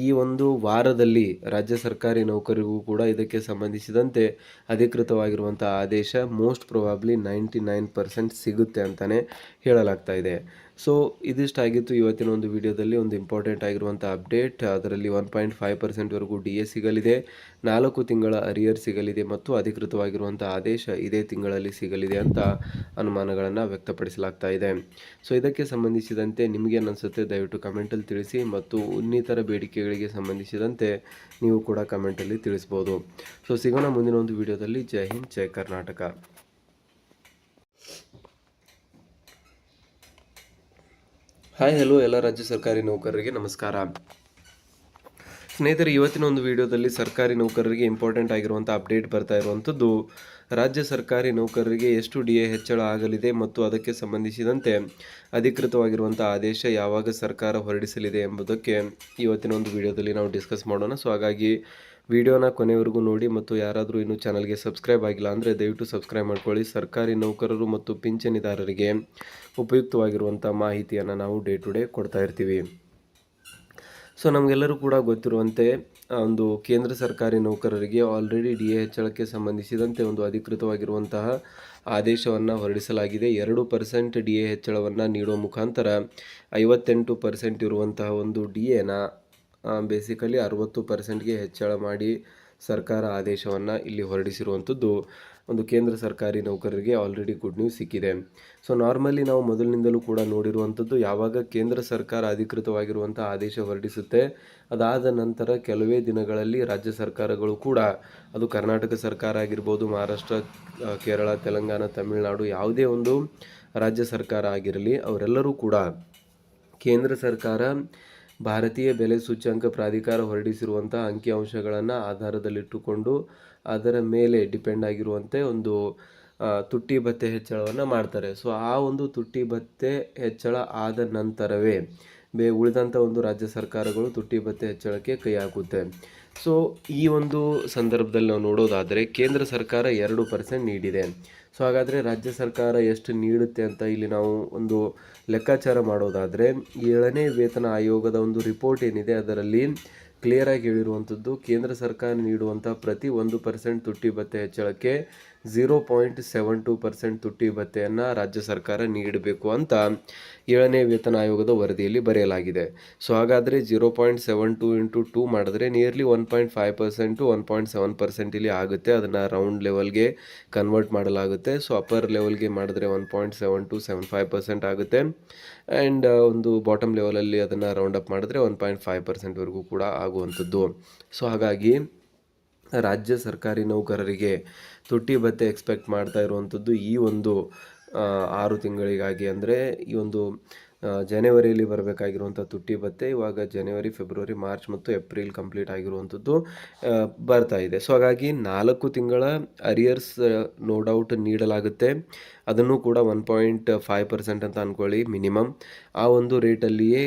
ಈ ಒಂದು ವಾರದಲ್ಲಿ ರಾಜ್ಯ ಸರ್ಕಾರಿ ನೌಕರಿಗೂ ಕೂಡ ಇದಕ್ಕೆ ಸಂಬಂಧಿಸಿದಂತೆ ಅಧಿಕೃತವಾಗಿರುವಂಥ ಆದೇಶ ಮೋಸ್ಟ್ ಪ್ರೊಬಾಬ್ಲಿ 99% ಸಿಗುತ್ತೆ ಅಂತಲೇ ಹೇಳಲಾಗ್ತಾ ಇದೆ. ಸೊ ಇದಿಷ್ಟಾಗಿತ್ತು ಇವತ್ತಿನ ಒಂದು ವಿಡಿಯೋದಲ್ಲಿ ಒಂದು ಇಂಪಾರ್ಟೆಂಟ್ ಆಗಿರುವಂಥ ಅಪ್ಡೇಟ್. ಅದರಲ್ಲಿ 1.5%ವರೆಗೂ DA ಸಿಗಲಿದೆ, 4 ತಿಂಗಳ ಅರಿಯರ್ ಸಿಗಲಿದೆ ಮತ್ತು ಅಧಿಕೃತವಾಗಿರುವಂಥ ಆದೇಶ ಇದೇ ತಿಂಗಳಲ್ಲಿ ಸಿಗಲಿದೆ ಅಂತ ಅನುಮಾನಗಳನ್ನು ವ್ಯಕ್ತಪಡಿಸಲಾಗ್ತಾ ಇದೆ. ಸೊ ಇದಕ್ಕೆ ಸಂಬಂಧಿಸಿದಂತೆ ನಿಮಗೇನು ಅನಿಸುತ್ತೆ ದಯವಿಟ್ಟು ಕಮೆಂಟಲ್ಲಿ ತಿಳಿಸಿ, ಮತ್ತು ಇನ್ನಿತರ ಬೇಡಿಕೆಗಳಿಗೆ ಸಂಬಂಧಿಸಿದಂತೆ ನೀವು ಕೂಡ ಕಮೆಂಟಲ್ಲಿ ತಿಳಿಸ್ಬೋದು. ಸೊ ಸಿಗೋಣ ಮುಂದಿನ ಒಂದು ವಿಡಿಯೋದಲ್ಲಿ. ಜೈ ಹಿಂದ್, ಜೈ ಕರ್ನಾಟಕ. ಹಾಯ್ ಹಲೋ ಎಲ್ಲ ರಾಜ್ಯ ಸರ್ಕಾರಿ ನೌಕರರಿಗೆ ನಮಸ್ಕಾರ. ಸ್ನೇಹಿತರೆ, ಇವತ್ತಿನ ಒಂದು ವಿಡಿಯೋದಲ್ಲಿ ಸರ್ಕಾರಿ ನೌಕರರಿಗೆ ಇಂಪಾರ್ಟೆಂಟ್ ಆಗಿರುವಂಥ ಅಪ್ಡೇಟ್ ಬರ್ತಾ ಇರುವಂಥದ್ದು, ರಾಜ್ಯ ಸರ್ಕಾರಿ ನೌಕರರಿಗೆ ಎಷ್ಟು DA ಹೆಚ್ಚಳ ಆಗಲಿದೆ ಮತ್ತು ಅದಕ್ಕೆ ಸಂಬಂಧಿಸಿದಂತೆ ಅಧಿಕೃತವಾಗಿರುವಂಥ ಆದೇಶ ಯಾವಾಗ ಸರ್ಕಾರ ಹೊರಡಿಸಲಿದೆ ಎಂಬುದಕ್ಕೆ ಇವತ್ತಿನ ಒಂದು ವಿಡಿಯೋದಲ್ಲಿ ನಾವು ಡಿಸ್ಕಸ್ ಮಾಡೋಣ. ಸೊ ಹಾಗಾಗಿ ವಿಡಿಯೋನ ಕೊನೆವರೆಗೂ ನೋಡಿ, ಮತ್ತು ಯಾರಾದರೂ ಇನ್ನೂ ಚಾನಲ್ಗೆ ಸಬ್ಸ್ಕ್ರೈಬ್ ಆಗಿಲ್ಲ ಅಂದರೆ ದಯವಿಟ್ಟು ಸಬ್ಸ್ಕ್ರೈಬ್ ಮಾಡ್ಕೊಳ್ಳಿ. ಸರ್ಕಾರಿ ನೌಕರರು ಮತ್ತು ಪಿಂಚಣಿದಾರರಿಗೆ ಉಪಯುಕ್ತವಾಗಿರುವಂಥ ಮಾಹಿತಿಯನ್ನು ನಾವು ಡೇ ಟು ಡೇ ಕೊಡ್ತಾ ಇರ್ತೀವಿ. ಸೊ ನಮಗೆಲ್ಲರೂ ಕೂಡ ಗೊತ್ತಿರುವಂತೆ ಒಂದು ಕೇಂದ್ರ ಸರ್ಕಾರಿ ನೌಕರರಿಗೆ ಆಲ್ರೆಡಿ DA ಹೆಚ್ಚಳಕ್ಕೆ ಸಂಬಂಧಿಸಿದಂತೆ ಒಂದು ಅಧಿಕೃತವಾಗಿರುವಂತಹ ಆದೇಶವನ್ನು ಹೊರಡಿಸಲಾಗಿದೆ. 2% DA ಹೆಚ್ಚಳವನ್ನು ನೀಡುವ ಮುಖಾಂತರ 58% ಇರುವಂತಹ ಒಂದು DAನ ಬೇಸಿಕಲಿ 60%ಗೆ ಹೆಚ್ಚಳ ಮಾಡಿ ಸರ್ಕಾರ ಆದೇಶವನ್ನು ಇಲ್ಲಿ ಹೊರಡಿಸಿರುವಂಥದ್ದು ಒಂದು ಕೇಂದ್ರ ಸರ್ಕಾರಿ ನೌಕರರಿಗೆ ಆಲ್ರೆಡಿ ಗುಡ್ ನ್ಯೂಸ್ ಸಿಕ್ಕಿದೆ. ಸೊ ನಾರ್ಮಲಿ ನಾವು ಮೊದಲಿನಿಂದಲೂ ಕೂಡ ನೋಡಿರುವಂಥದ್ದು, ಯಾವಾಗ ಕೇಂದ್ರ ಸರ್ಕಾರ ಅಧಿಕೃತವಾಗಿರುವಂಥ ಆದೇಶ ಹೊರಡಿಸುತ್ತೆ ಅದಾದ ನಂತರ ಕೆಲವೇ ದಿನಗಳಲ್ಲಿ ರಾಜ್ಯ ಸರ್ಕಾರಗಳು ಕೂಡ, ಅದು ಕರ್ನಾಟಕ ಸರ್ಕಾರ ಆಗಿರ್ಬೋದು, ಮಹಾರಾಷ್ಟ್ರ, ಕೇರಳ, ತೆಲಂಗಾಣ, ತಮಿಳುನಾಡು, ಯಾವುದೇ ಒಂದು ರಾಜ್ಯ ಸರ್ಕಾರ ಆಗಿರಲಿ, ಅವರೆಲ್ಲರೂ ಕೂಡ ಕೇಂದ್ರ ಸರ್ಕಾರ ಭಾರತೀಯ ಬೆಲೆ ಸೂಚ್ಯಂಕ ಪ್ರಾಧಿಕಾರ ಹೊರಡಿಸಿರುವಂಥ ಅಂಕಿಅಂಶಗಳನ್ನು ಆಧಾರದಲ್ಲಿಟ್ಟುಕೊಂಡು ಅದರ ಮೇಲೆ ಡಿಪೆಂಡ್ ಆಗಿರುವಂತೆ ಒಂದು ತುಟ್ಟಿ ಭತ್ಯೆ ಹೆಚ್ಚಳವನ್ನು ಮಾಡ್ತಾರೆ. ಸೊ ಆ ಒಂದು ತುಟ್ಟಿ ಭತ್ಯೆ ಹೆಚ್ಚಳ ಆದ ನಂತರವೇ ಉಳಿದಂಥ ಒಂದು ರಾಜ್ಯ ಸರ್ಕಾರಗಳು ತುಟ್ಟಿ ಭತ್ಯೆ ಹೆಚ್ಚಳಕ್ಕೆ ಕೈ ಹಾಕುತ್ತೆ. ಸೊ ಈ ಒಂದು ಸಂದರ್ಭದಲ್ಲಿ ನಾವು ನೋಡೋದಾದರೆ ಕೇಂದ್ರ ಸರ್ಕಾರ 2% ನೀಡಿದೆ. ಸೊ ಹಾಗಾದರೆ ರಾಜ್ಯ ಸರ್ಕಾರ ಎಷ್ಟು ನೀಡುತ್ತೆ ಅಂತ ಇಲ್ಲಿ ನಾವು ಒಂದು ಲೆಕ್ಕಾಚಾರ ಮಾಡೋದಾದರೆ, 7ನೇ ವೇತನ ಆಯೋಗದ ಒಂದು ರಿಪೋರ್ಟ್ ಏನಿದೆ ಅದರಲ್ಲಿ ಕ್ಲಿಯರಾಗಿ ಹೇಳಿರುವಂಥದ್ದು, ಕೇಂದ್ರ ಸರ್ಕಾರ ನೀಡುವಂಥ ಪ್ರತಿ 1% ತುಟ್ಟಿ ಭತ್ಯೆ ಹೆಚ್ಚಳಕ್ಕೆ 0.72% ತುಟ್ಟಿ ಭತ್ಯೆಯನ್ನು ರಾಜ್ಯ ಸರ್ಕಾರ ನೀಡಬೇಕು ಅಂತ 7ನೇ ವೇತನ ಆಯೋಗದ ವರದಿಯಲ್ಲಿ ಬರೆಯಲಾಗಿದೆ. ಸೊ ಹಾಗಾದರೆ 0.72 ಇಂಟು 2 ಮಾಡಿದ್ರೆ ನಿಯರ್ಲಿ 1.5% 1.7% ಇಲ್ಲಿ ಆಗುತ್ತೆ. ಅದನ್ನು ರೌಂಡ್ ಲೆವೆಲ್ಗೆ ಕನ್ವರ್ಟ್ ಮಾಡಲಾಗುತ್ತೆ. ಸೊ ಅಪ್ಪರ್ ಲೆವೆಲ್ಗೆ ಮಾಡಿದ್ರೆ 1.7275% ಆಗುತ್ತೆ. ಆ್ಯಂಡ್ ಒಂದು ಬಾಟಮ್ ಲೆವೆಲಲ್ಲಿ ಅದನ್ನು ರೌಂಡ್ ಅಪ್ ಮಾಡಿದ್ರೆ 1.5%ವರೆಗೂ ಕೂಡ ಆಗುವಂಥದ್ದು. ಸೊ ಹಾಗಾಗಿ ರಾಜ್ಯ ಸರ್ಕಾರಿ ನೌಕರರಿಗೆ ತುಟ್ಟಿ ಭತ್ಯೆ ಎಕ್ಸ್ಪೆಕ್ಟ್ ಮಾಡ್ತಾ ಇರುವಂಥದ್ದು ಈ ಒಂದು 6 ತಿಂಗಳಿಗಾಗಿ. ಅಂದರೆ ಈ ಒಂದು ಜನವರಿಯಲ್ಲಿ ಬರಬೇಕಾಗಿರುವಂಥ ತುಟ್ಟಿ ಭತ್ಯೆ ಇವಾಗ ಜನವರಿ, ಫೆಬ್ರವರಿ, ಮಾರ್ಚ್ ಮತ್ತು ಏಪ್ರಿಲ್ ಕಂಪ್ಲೀಟ್ ಆಗಿರುವಂಥದ್ದು ಬರ್ತಾ ಇದೆ. ಸೊ ಹಾಗಾಗಿ 4 ತಿಂಗಳ ಅರಿಯರ್ಸ್ ನೋ ಡೌಟ್ ನೀಡಲಾಗುತ್ತೆ. ಅದನ್ನು ಕೂಡ 1.5% ಅಂತ ಅಂದ್ಕೊಳ್ಳಿ ಮಿನಿಮಮ್. ಆ ಒಂದು ರೇಟಲ್ಲಿಯೇ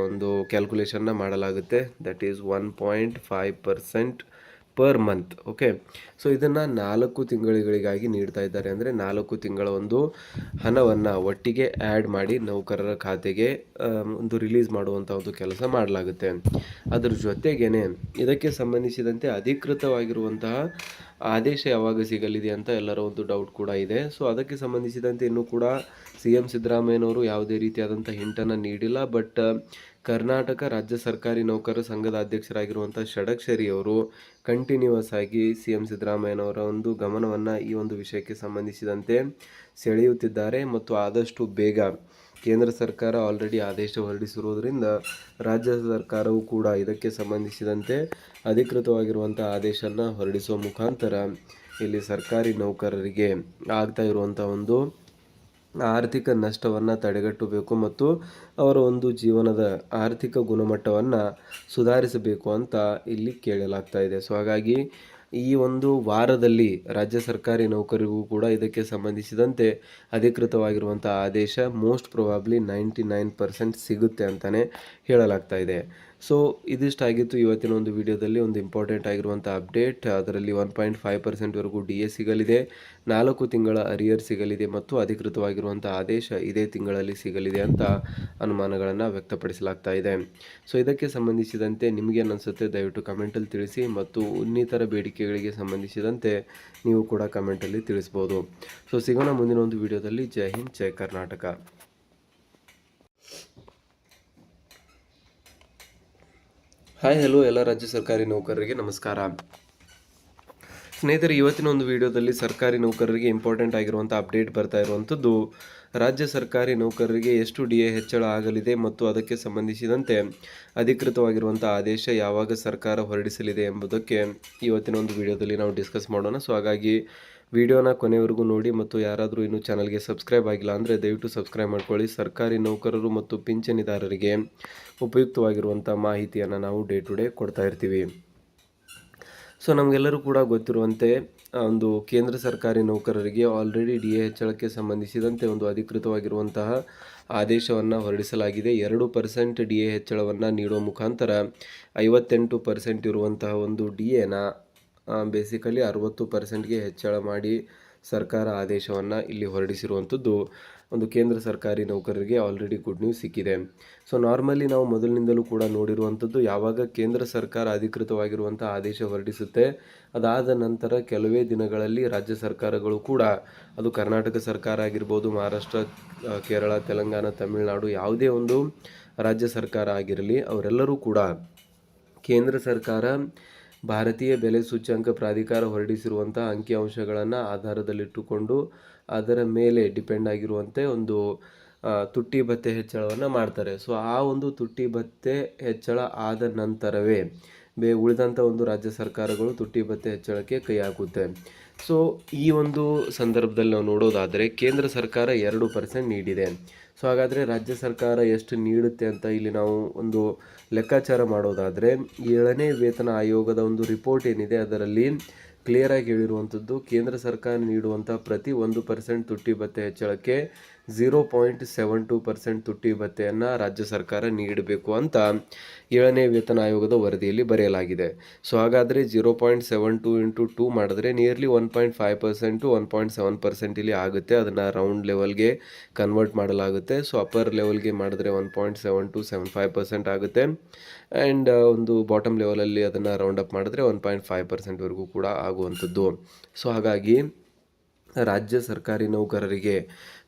ಒಂದು ಕ್ಯಾಲ್ಕುಲೇಷನ್ನ ಮಾಡಲಾಗುತ್ತೆ. That is 1.5% per month. Okay, so ಇದನ್ನು 4 ತಿಂಗಳಿಗಾಗಿ ನೀಡ್ತಾ ಇದ್ದಾರೆ. ಅಂದರೆ 4 ತಿಂಗಳ ಒಂದು ಹಣವನ್ನು ಒಟ್ಟಿಗೆ ಆ್ಯಡ್ ಮಾಡಿ ನೌಕರರ ಖಾತೆಗೆ ಒಂದು ರಿಲೀಸ್ ಮಾಡುವಂಥ ಒಂದು ಕೆಲಸ ಮಾಡಲಾಗುತ್ತೆ. ಅದರ ಜೊತೆಗೇ ಇದಕ್ಕೆ ಸಂಬಂಧಿಸಿದಂತೆ ಅಧಿಕೃತವಾಗಿರುವಂತಹ ಆದೇಶ ಯಾವಾಗ ಸಿಗಲಿದೆ ಅಂತ ಎಲ್ಲರ ಒಂದು ಡೌಟ್ ಕೂಡ ಇದೆ. ಸೊ ಅದಕ್ಕೆ ಸಂಬಂಧಿಸಿದಂತೆ ಇನ್ನೂ ಕೂಡ CM ಸಿದ್ದರಾಮಯ್ಯನವರು ಯಾವುದೇ ರೀತಿಯಾದಂಥ ಹಿಂಟನ್ನು ನೀಡಿಲ್ಲ. ಬಟ್ ಕರ್ನಾಟಕ ರಾಜ್ಯ ಸರ್ಕಾರಿ ನೌಕರರ ಸಂಘದ ಅಧ್ಯಕ್ಷರಾಗಿರುವಂಥ ಷಡಕ್ಷರಿ ಅವರು ಕಂಟಿನ್ಯೂಸ್ ಆಗಿ CM ಸಿದ್ದರಾಮಯ್ಯನವರ ಒಂದು ಗಮನವನ್ನು ಈ ಒಂದು ವಿಷಯಕ್ಕೆ ಸಂಬಂಧಿಸಿದಂತೆ ಸೆಳೆಯುತ್ತಿದ್ದಾರೆ. ಮತ್ತು ಆದಷ್ಟು ಬೇಗ ಕೇಂದ್ರ ಸರ್ಕಾರ ಆಲ್ರೆಡಿ ಆದೇಶ ಹೊರಡಿಸಿರುವುದರಿಂದ ರಾಜ್ಯ ಸರ್ಕಾರವು ಕೂಡ ಇದಕ್ಕೆ ಸಂಬಂಧಿಸಿದಂತೆ ಅಧಿಕೃತವಾಗಿರುವಂಥ ಆದೇಶವನ್ನು ಹೊರಡಿಸುವ ಮುಖಾಂತರ ಇಲ್ಲಿ ಸರ್ಕಾರಿ ನೌಕರರಿಗೆ ಆಗ್ತಾ ಇರುವಂಥ ಒಂದು ಆರ್ಥಿಕ ನಷ್ಟವನ್ನು ತಡೆಗಟ್ಟಬೇಕು ಮತ್ತು ಅವರ ಒಂದು ಜೀವನದ ಆರ್ಥಿಕ ಗುಣಮಟ್ಟವನ್ನು ಸುಧಾರಿಸಬೇಕು ಅಂತ ಇಲ್ಲಿ ಕೇಳಲಾಗ್ತಾ ಇದೆ. ಸೊ ಹಾಗಾಗಿ ಈ ಒಂದು ವಾರದಲ್ಲಿ ರಾಜ್ಯ ಸರ್ಕಾರಿ ನೌಕರಿಗೂ ಕೂಡ ಇದಕ್ಕೆ ಸಂಬಂಧಿಸಿದಂತೆ ಅಧಿಕೃತವಾಗಿರುವಂಥ ಆದೇಶ ಮೋಸ್ಟ್ ಪ್ರೊಬಾಬ್ಲಿ 99% ಸಿಗುತ್ತೆ ಅಂತಲೇ ಹೇಳಲಾಗ್ತಾ ಇದೆ. ಸೊ ಇದಿಷ್ಟಾಗಿತ್ತು ಇವತ್ತಿನ ಒಂದು ವಿಡಿಯೋದಲ್ಲಿ ಒಂದು ಇಂಪಾರ್ಟೆಂಟ್ ಆಗಿರುವಂಥ ಅಪ್ಡೇಟ್. ಅದರಲ್ಲಿ 1.5%ವರೆಗೂ DA ಸಿಗಲಿದೆ, 4 ತಿಂಗಳ ಅರಿಯರ್ ಸಿಗಲಿದೆ ಮತ್ತು ಅಧಿಕೃತವಾಗಿರುವಂಥ ಆದೇಶ ಇದೇ ತಿಂಗಳಲ್ಲಿ ಸಿಗಲಿದೆ ಅಂತ ಅನುಮಾನಗಳನ್ನು ವ್ಯಕ್ತಪಡಿಸಲಾಗ್ತಾ ಇದೆ. ಸೊ ಇದಕ್ಕೆ ಸಂಬಂಧಿಸಿದಂತೆ ನಿಮಗೇನು ಅನಿಸುತ್ತೆ ದಯವಿಟ್ಟು ಕಮೆಂಟಲ್ಲಿ ತಿಳಿಸಿ. ಮತ್ತು ಇನ್ನಿತರ ಬೇಡಿಕೆಗಳಿಗೆ ಸಂಬಂಧಿಸಿದಂತೆ ನೀವು ಕೂಡ ಕಮೆಂಟಲ್ಲಿ ತಿಳಿಸ್ಬೋದು. ಸೊ ಸಿಗೋಣ ಮುಂದಿನ ಒಂದು ವಿಡಿಯೋದಲ್ಲಿ. ಜೈ ಹಿಂದ್, ಜೈ ಕರ್ನಾಟಕ. ಹಾಯ್ ಹಲೋ ಎಲ್ಲ ರಾಜ್ಯ ಸರ್ಕಾರಿ ನೌಕರರಿಗೆ ನಮಸ್ಕಾರ. ಸ್ನೇಹಿತರೆ, ಇವತ್ತಿನ ಒಂದು ವಿಡಿಯೋದಲ್ಲಿ ಸರ್ಕಾರಿ ನೌಕರರಿಗೆ ಇಂಪಾರ್ಟೆಂಟ್ ಆಗಿರುವಂಥ ಅಪ್ಡೇಟ್ ಬರ್ತಾ ಇರುವಂಥದ್ದು ರಾಜ್ಯ ಸರ್ಕಾರಿ ನೌಕರರಿಗೆ ಎಷ್ಟು DA ಹೆಚ್ಚಳ ಆಗಲಿದೆ ಮತ್ತು ಅದಕ್ಕೆ ಸಂಬಂಧಿಸಿದಂತೆ ಅಧಿಕೃತವಾಗಿರುವಂಥ ಆದೇಶ ಯಾವಾಗ ಸರ್ಕಾರ ಹೊರಡಿಸಲಿದೆ ಎಂಬುದಕ್ಕೆ ಇವತ್ತಿನ ಒಂದು ವಿಡಿಯೋದಲ್ಲಿ ನಾವು ಡಿಸ್ಕಸ್ ಮಾಡೋಣ. ಸೊ ಹಾಗಾಗಿ ವಿಡಿಯೋನ ಕೊನೆವರೆಗೂ ನೋಡಿ. ಮತ್ತು ಯಾರಾದರೂ ಇನ್ನೂ ಚಾನಲ್ಗೆ ಸಬ್ಸ್ಕ್ರೈಬ್ ಆಗಿಲ್ಲ ಅಂದರೆ ದಯವಿಟ್ಟು ಸಬ್ಸ್ಕ್ರೈಬ್ ಮಾಡ್ಕೊಳ್ಳಿ. ಸರ್ಕಾರಿ ನೌಕರರು ಮತ್ತು ಪಿಂಚಣಿದಾರರಿಗೆ ಉಪಯುಕ್ತವಾಗಿರುವಂಥ ಮಾಹಿತಿಯನ್ನು ನಾವು ಡೇ ಟು ಡೇ ಕೊಡ್ತಾ ಇರ್ತೀವಿ. ಸೊ ನಮಗೆಲ್ಲರೂ ಕೂಡ ಗೊತ್ತಿರುವಂತೆ ಒಂದು ಕೇಂದ್ರ ಸರ್ಕಾರಿ ನೌಕರರಿಗೆ ಆಲ್ರೆಡಿ DA ಹೆಚ್ಚಳಕ್ಕೆ ಸಂಬಂಧಿಸಿದಂತೆ ಒಂದು ಅಧಿಕೃತವಾಗಿರುವಂತಹ ಆದೇಶವನ್ನು ಹೊರಡಿಸಲಾಗಿದೆ. 2% DA ಹೆಚ್ಚಳವನ್ನು ನೀಡುವ ಮುಖಾಂತರ 58% ಇರುವಂತಹ ಒಂದು DAನ ಬೇಸಿಕಲಿ 60%ಗೆ ಹೆಚ್ಚಳ ಮಾಡಿ ಸರ್ಕಾರ ಆದೇಶವನ್ನು ಇಲ್ಲಿ ಹೊರಡಿಸಿರುವಂಥದ್ದು ಒಂದು ಕೇಂದ್ರ ಸರ್ಕಾರಿ ನೌಕರರಿಗೆ ಆಲ್ರೆಡಿ ಗುಡ್ ನ್ಯೂಸ್ ಸಿಕ್ಕಿದೆ. ಸೊ ನಾರ್ಮಲಿ ನಾವು ಮೊದಲಿನಿಂದಲೂ ಕೂಡ ನೋಡಿರುವಂಥದ್ದು, ಯಾವಾಗ ಕೇಂದ್ರ ಸರ್ಕಾರ ಅಧಿಕೃತವಾಗಿರುವಂಥ ಆದೇಶ ಹೊರಡಿಸುತ್ತೆ ಅದಾದ ನಂತರ ಕೆಲವೇ ದಿನಗಳಲ್ಲಿ ರಾಜ್ಯ ಸರ್ಕಾರಗಳು ಕೂಡ, ಅದು ಕರ್ನಾಟಕ ಸರ್ಕಾರ ಆಗಿರ್ಬೋದು, ಮಹಾರಾಷ್ಟ್ರ, ಕೇರಳ, ತೆಲಂಗಾಣ, ತಮಿಳುನಾಡು, ಯಾವುದೇ ಒಂದು ರಾಜ್ಯ ಸರ್ಕಾರ ಆಗಿರಲಿ, ಅವರೆಲ್ಲರೂ ಕೂಡ ಕೇಂದ್ರ ಸರ್ಕಾರ ಭಾರತೀಯ ಬೆಲೆ ಸೂಚ್ಯಂಕ ಪ್ರಾಧಿಕಾರ ಹೊರಡಿಸಿರುವಂಥ ಅಂಕಿಅಂಶಗಳನ್ನು ಆಧಾರದಲ್ಲಿಟ್ಟುಕೊಂಡು ಅದರ ಮೇಲೆ ಡಿಪೆಂಡ್ ಆಗಿರುವಂತೆ ಒಂದು ತುಟ್ಟಿ ಭತ್ಯೆ ಹೆಚ್ಚಳವನ್ನು ಮಾಡ್ತಾರೆ. ಸೊ ಆ ಒಂದು ತುಟ್ಟಿ ಭತ್ಯೆ ಹೆಚ್ಚಳ ಆದ ನಂತರವೇ ಉಳಿದಂಥ ಒಂದು ರಾಜ್ಯ ಸರ್ಕಾರಗಳು ತುಟ್ಟಿ ಭತ್ಯೆ ಹೆಚ್ಚಳಕ್ಕೆ ಕೈ ಹಾಕುತ್ತೆ. ಸೊ ಈ ಒಂದು ಸಂದರ್ಭದಲ್ಲಿ ನಾವು ನೋಡೋದಾದರೆ ಕೇಂದ್ರ ಸರ್ಕಾರ 2% ನೀಡಿದೆ. ಸೊ ಹಾಗಾದರೆ ರಾಜ್ಯ ಸರ್ಕಾರ ಎಷ್ಟು ನೀಡುತ್ತೆ ಅಂತ ಇಲ್ಲಿ ನಾವು ಒಂದು ಲೆಕ್ಕಾಚಾರ ಮಾಡೋದಾದರೆ 7ನೇ ವೇತನ ಆಯೋಗದ ಒಂದು ರಿಪೋರ್ಟ್ ಏನಿದೆ ಅದರಲ್ಲಿ ಕ್ಲಿಯರಾಗಿ ಹೇಳಿರುವಂಥದ್ದು, ಕೇಂದ್ರ ಸರ್ಕಾರ ನೀಡುವಂಥ ಪ್ರತಿ 1% ತುಟ್ಟಿ ಭತ್ಯೆ ಹೆಚ್ಚಳಕ್ಕೆ 0.72% ತುಟ್ಟಿ ಭತ್ಯೆಯನ್ನು ರಾಜ್ಯ ಸರ್ಕಾರ ನೀಡಬೇಕು ಅಂತ 7ನೇ ವೇತನ ಆಯೋಗದ ವರದಿಯಲ್ಲಿ ಬರೆಯಲಾಗಿದೆ. ಸೊ ಹಾಗಾದರೆ 0.72 × 2 ಮಾಡಿದ್ರೆ ನಿಯರ್ಲಿ 1.5% 1.7% ಇಲ್ಲಿ ಆಗುತ್ತೆ. ಅದನ್ನು ರೌಂಡ್ ಲೆವೆಲ್ಗೆ ಕನ್ವರ್ಟ್ ಮಾಡಲಾಗುತ್ತೆ. ಸೊ ಅಪ್ಪರ್ ಲೆವೆಲ್ಗೆ ಮಾಡಿದ್ರೆ 1.7275% ಆಗುತ್ತೆ. ಆ್ಯಂಡ್ ಒಂದು ಬಾಟಮ್ ಲೆವೆಲಲ್ಲಿ ಅದನ್ನು ರೌಂಡ್ ಅಪ್ ಮಾಡಿದ್ರೆ 1.5%ವರೆಗೂ ಕೂಡ ಆಗುವಂಥದ್ದು. ಸೊ ಹಾಗಾಗಿ ರಾಜ್ಯ ಸರ್ಕಾರಿ ನೌಕರರಿಗೆ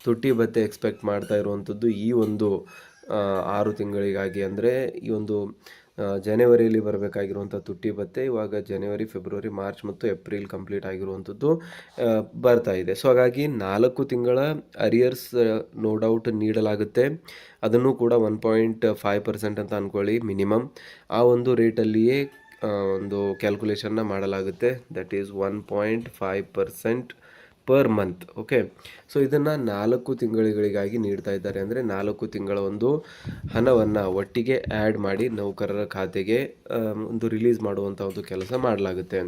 ತುಟ್ಟಿ ಭತ್ಯೆ ಎಕ್ಸ್ಪೆಕ್ಟ್ ಮಾಡ್ತಾ ಇರುವಂಥದ್ದು ಈ ಒಂದು 6 ತಿಂಗಳಿಗಾಗಿ. ಅಂದರೆ ಈ ಒಂದು ಜನವರಿಯಲ್ಲಿ ಬರಬೇಕಾಗಿರುವಂಥ ತುಟ್ಟಿ ಭತ್ಯೆ ಇವಾಗ ಜನವರಿ, ಫೆಬ್ರವರಿ, ಮಾರ್ಚ್ ಮತ್ತು ಏಪ್ರಿಲ್ ಕಂಪ್ಲೀಟ್ ಆಗಿರುವಂಥದ್ದು ಬರ್ತಾ ಇದೆ. ಸೊ ಹಾಗಾಗಿ 4 ತಿಂಗಳ ಅರಿಯರ್ಸ್ ನೋ ಡೌಟ್ ನೀಡಲಾಗುತ್ತೆ. ಅದನ್ನು ಕೂಡ 1.5% ಅಂತ ಅಂದ್ಕೊಳ್ಳಿ ಮಿನಿಮಮ್. ಆ ಒಂದು ರೇಟಲ್ಲಿಯೇ ಒಂದು ಕ್ಯಾಲ್ಕುಲೇಷನ್ನ ಮಾಡಲಾಗುತ್ತೆ. That is 1.5% per month. Okay, so ಇದನ್ನು 4 ತಿಂಗಳಿಗಾಗಿ ನೀಡ್ತಾ ಇದ್ದಾರೆ. ಅಂದರೆ 4 ತಿಂಗಳ ಒಂದು ಹಣವನ್ನು ಒಟ್ಟಿಗೆ ಆ್ಯಡ್ ಮಾಡಿ ನೌಕರರ ಖಾತೆಗೆ ಒಂದು ರಿಲೀಸ್ ಮಾಡುವಂಥ ಒಂದು ಕೆಲಸ ಮಾಡಲಾಗುತ್ತೆ.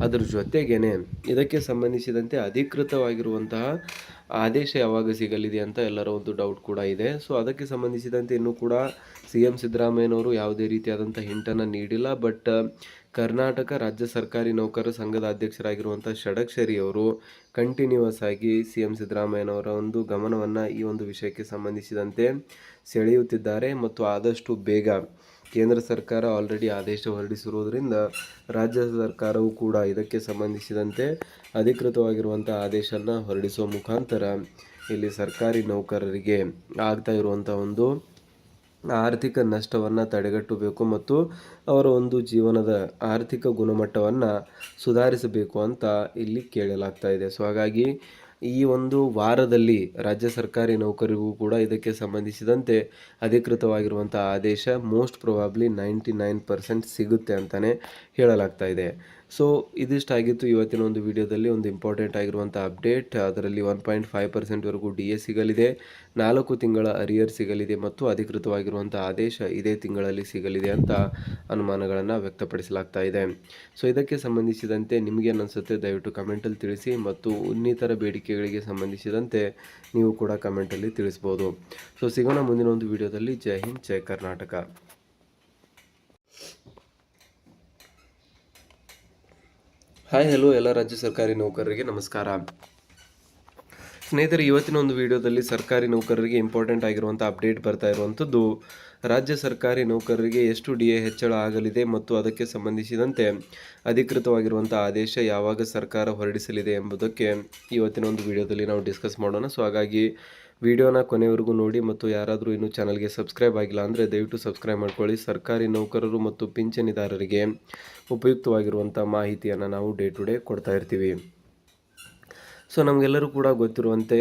ಅದ್ರ ಜೊತೆಗೇ ಇದಕ್ಕೆ ಸಂಬಂಧಿಸಿದಂತೆ ಅಧಿಕೃತವಾಗಿರುವಂತಹ ಆದೇಶ ಯಾವಾಗ ಸಿಗಲಿದೆ ಅಂತ ಎಲ್ಲರ ಒಂದು ಡೌಟ್ ಕೂಡ ಇದೆ. ಸೊ ಅದಕ್ಕೆ ಸಂಬಂಧಿಸಿದಂತೆ ಇನ್ನೂ ಕೂಡ CM ಸಿದ್ದರಾಮಯ್ಯನವರು ಯಾವುದೇ ರೀತಿಯಾದಂಥ ಹಿಂಟನ್ನು ನೀಡಿಲ್ಲ. ಬಟ್ ಕರ್ನಾಟಕ ರಾಜ್ಯ ಸರ್ಕಾರಿ ನೌಕರರ ಸಂಘದ ಅಧ್ಯಕ್ಷರಾಗಿರುವಂಥ ಷಡಕ್ಷರಿ ಅವರು ಕಂಟಿನ್ಯೂಸ್ ಆಗಿ CM ಸಿದ್ದರಾಮಯ್ಯನವರ ಒಂದು ಗಮನವನ್ನು ಈ ಒಂದು ವಿಷಯಕ್ಕೆ ಸಂಬಂಧಿಸಿದಂತೆ ಸೆಳೆಯುತ್ತಿದ್ದಾರೆ. ಮತ್ತು ಆದಷ್ಟು ಬೇಗ ಕೇಂದ್ರ ಸರ್ಕಾರ ಆಲ್ರೆಡಿ ಆದೇಶ ಹೊರಡಿಸಿರುವುದರಿಂದ ರಾಜ್ಯ ಸರ್ಕಾರವು ಕೂಡ ಇದಕ್ಕೆ ಸಂಬಂಧಿಸಿದಂತೆ ಅಧಿಕೃತವಾಗಿರುವಂಥ ಆದೇಶನ ಹೊರಡಿಸುವ ಮುಖಾಂತರ ಇಲ್ಲಿ ಸರ್ಕಾರಿ ನೌಕರರಿಗೆ ಆಗ್ತಾ ಇರುವಂಥ ಒಂದು ಆರ್ಥಿಕ ನಷ್ಟವನ್ನು ತಡೆಗಟ್ಟಬೇಕು ಮತ್ತು ಅವರ ಒಂದು ಜೀವನದ ಆರ್ಥಿಕ ಗುಣಮಟ್ಟವನ್ನು ಸುಧಾರಿಸಬೇಕು ಅಂತ ಇಲ್ಲಿ ಕೇಳಲಾಗ್ತಾ ಇದೆ. ಸೊ ಹಾಗಾಗಿ ಈ ಒಂದು ವಾರದಲ್ಲಿ ರಾಜ್ಯ ಸರ್ಕಾರಿ ನೌಕರಿಗೂ ಕೂಡ ಇದಕ್ಕೆ ಸಂಬಂಧಿಸಿದಂತೆ ಅಧಿಕೃತವಾಗಿರುವಂಥ ಆದೇಶ ಮೋಸ್ಟ್ ಪ್ರೊಬಾಬ್ಲಿ 99% ಸಿಗುತ್ತೆ ಅಂತಲೇ ಹೇಳಲಾಗ್ತಾ ಇದೆ. ಸೊ ಇದಿಷ್ಟಾಗಿತ್ತು ಇವತ್ತಿನ ಒಂದು ವಿಡಿಯೋದಲ್ಲಿ ಒಂದು ಇಂಪಾರ್ಟೆಂಟ್ ಆಗಿರುವಂಥ ಅಪ್ಡೇಟ್. ಅದರಲ್ಲಿ 1.5%ವರೆಗೂ DA ಸಿಗಲಿದೆ, 4 ತಿಂಗಳ ಅರಿಯರ್ ಸಿಗಲಿದೆ ಮತ್ತು ಅಧಿಕೃತವಾಗಿರುವಂಥ ಆದೇಶ ಇದೇ ತಿಂಗಳಲ್ಲಿ ಸಿಗಲಿದೆ ಅಂತ ಅನುಮಾನಗಳನ್ನು ವ್ಯಕ್ತಪಡಿಸಲಾಗ್ತಾ ಇದೆ. ಸೊ ಇದಕ್ಕೆ ಸಂಬಂಧಿಸಿದಂತೆ ನಿಮಗೇನು ಅನಿಸುತ್ತೆ ದಯವಿಟ್ಟು ಕಮೆಂಟಲ್ಲಿ ತಿಳಿಸಿ, ಮತ್ತು ಇನ್ನಿತರ ಬೇಡಿಕೆಗಳಿಗೆ ಸಂಬಂಧಿಸಿದಂತೆ ನೀವು ಕೂಡ ಕಮೆಂಟಲ್ಲಿ ತಿಳಿಸ್ಬೋದು. ಸೊ ಸಿಗೋಣ ಮುಂದಿನ ಒಂದು ವಿಡಿಯೋದಲ್ಲಿ. ಜೈ ಹಿಂದ್, ಜೈ ಕರ್ನಾಟಕ. ಹಾಯ್ ಹಲೋ ಎಲ್ಲ ರಾಜ್ಯ ಸರ್ಕಾರಿ ನೌಕರರಿಗೆ ನಮಸ್ಕಾರ. ಸ್ನೇಹಿತರೆ, ಇವತ್ತಿನ ಒಂದು ವಿಡಿಯೋದಲ್ಲಿ ಸರ್ಕಾರಿ ನೌಕರರಿಗೆ ಇಂಪಾರ್ಟೆಂಟ್ ಆಗಿರುವಂಥ ಅಪ್ಡೇಟ್ ಬರ್ತಾ ಇರುವಂಥದ್ದು, ರಾಜ್ಯ ಸರ್ಕಾರಿ ನೌಕರರಿಗೆ ಎಷ್ಟು DA ಹೆಚ್ಚಳ ಆಗಲಿದೆ ಮತ್ತು ಅದಕ್ಕೆ ಸಂಬಂಧಿಸಿದಂತೆ ಅಧಿಕೃತವಾಗಿರುವಂಥ ಆದೇಶ ಯಾವಾಗ ಸರ್ಕಾರ ಹೊರಡಿಸಲಿದೆ ಎಂಬುದಕ್ಕೆ ಇವತ್ತಿನ ಒಂದು ವಿಡಿಯೋದಲ್ಲಿ ನಾವು ಡಿಸ್ಕಸ್ ಮಾಡೋಣ. ಸೊ ಹಾಗಾಗಿ ವಿಡಿಯೋನ ಕೊನೆವರೆಗೂ ನೋಡಿ, ಮತ್ತು ಯಾರಾದರೂ ಇನ್ನೂ ಚಾನಲ್ಗೆ ಸಬ್ಸ್ಕ್ರೈಬ್ ಆಗಿಲ್ಲ ಅಂದರೆ ದಯವಿಟ್ಟು ಸಬ್ಸ್ಕ್ರೈಬ್ ಮಾಡ್ಕೊಳ್ಳಿ. ಸರ್ಕಾರಿ ನೌಕರರು ಮತ್ತು ಪಿಂಚಣಿದಾರರಿಗೆ ಉಪಯುಕ್ತವಾಗಿರುವಂಥ ಮಾಹಿತಿಯನ್ನು ನಾವು ಡೇ ಟು ಡೇ ಕೊಡ್ತಾ ಇರ್ತೀವಿ. ಸೊ ನಮಗೆಲ್ಲರೂ ಕೂಡ ಗೊತ್ತಿರುವಂತೆ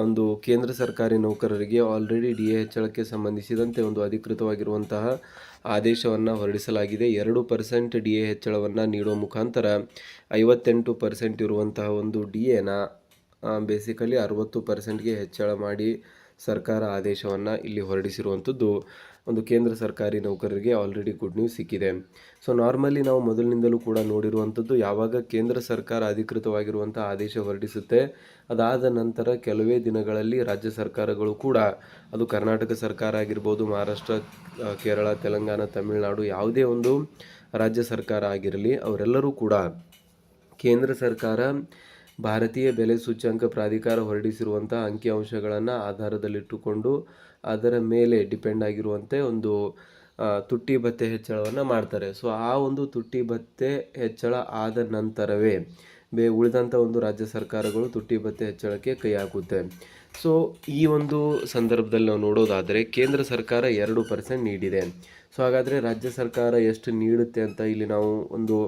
ಒಂದು ಕೇಂದ್ರ ಸರ್ಕಾರಿ ನೌಕರರಿಗೆ ಆಲ್ರೆಡಿ DA ಹೆಚ್ಚಳಕ್ಕೆ ಸಂಬಂಧಿಸಿದಂತೆ ಒಂದು ಅಧಿಕೃತವಾಗಿರುವಂತಹ ಆದೇಶವನ್ನು ಹೊರಡಿಸಲಾಗಿದೆ. 2% DA ಹೆಚ್ಚಳವನ್ನು ನೀಡುವ ಮುಖಾಂತರ 58% ಇರುವಂತಹ ಒಂದು DAನ ಬೇಸಿಕಲಿ 60%ಗೆ ಹೆಚ್ಚಳ ಮಾಡಿ ಸರ್ಕಾರ ಆದೇಶವನ್ನು ಇಲ್ಲಿ ಹೊರಡಿಸಿರುವಂಥದ್ದು ಒಂದು ಕೇಂದ್ರ ಸರ್ಕಾರಿ ನೌಕರರಿಗೆ ಆಲ್ರೆಡಿ ಗುಡ್ ನ್ಯೂಸ್ ಸಿಕ್ಕಿದೆ. ಸೊ ನಾರ್ಮಲಿ ನಾವು ಮೊದಲಿನಿಂದಲೂ ಕೂಡ ನೋಡಿರುವಂಥದ್ದು, ಯಾವಾಗ ಕೇಂದ್ರ ಸರ್ಕಾರ ಅಧಿಕೃತವಾಗಿರುವಂಥ ಆದೇಶ ಹೊರಡಿಸುತ್ತೆ ಅದಾದ ನಂತರ ಕೆಲವೇ ದಿನಗಳಲ್ಲಿ ರಾಜ್ಯ ಸರ್ಕಾರಗಳು ಕೂಡ, ಅದು ಕರ್ನಾಟಕ ಸರ್ಕಾರ ಆಗಿರ್ಬೋದು, ಮಹಾರಾಷ್ಟ್ರ, ಕೇರಳ, ತೆಲಂಗಾಣ, ತಮಿಳುನಾಡು, ಯಾವುದೇ ಒಂದು ರಾಜ್ಯ ಸರ್ಕಾರ ಆಗಿರಲಿ, ಅವರೆಲ್ಲರೂ ಕೂಡ ಕೇಂದ್ರ ಸರ್ಕಾರ ಭಾರತೀಯ ಬೆಲೆ ಸೂಚ್ಯಂಕ ಪ್ರಾಧಿಕಾರ ಹೊರಡಿಸಿರುವಂಥ ಅಂಕಿಅಂಶಗಳನ್ನು ಆಧಾರದಲ್ಲಿಟ್ಟುಕೊಂಡು ಅದರ ಮೇಲೆ ಡಿಪೆಂಡ್ ಆಗಿರುವಂತೆ ಒಂದು ತುಟ್ಟಿ ಭತ್ಯೆ ಹೆಚ್ಚಳವನ್ನು ಮಾಡ್ತಾರೆ. ಸೊ ಆ ಒಂದು ತುಟ್ಟಿ ಭತ್ಯೆ ಹೆಚ್ಚಳ ಆದ ನಂತರವೇ ಉಳಿದಂಥ ಒಂದು ರಾಜ್ಯ ಸರ್ಕಾರಗಳು ತುಟ್ಟಿ ಭತ್ಯೆ ಹೆಚ್ಚಳಕ್ಕೆ ಕೈ ಹಾಕುತ್ತೆ. ಸೊ ಈ ಒಂದು ಸಂದರ್ಭದಲ್ಲಿ ನಾವು ನೋಡೋದಾದರೆ ಕೇಂದ್ರ ಸರ್ಕಾರ 2% ನೀಡಿದೆ. ಸೊ ಹಾಗಾದರೆ ರಾಜ್ಯ ಸರ್ಕಾರ ಎಷ್ಟು ನೀಡುತ್ತೆ ಅಂತ ಇಲ್ಲಿ ನಾವು ಒಂದು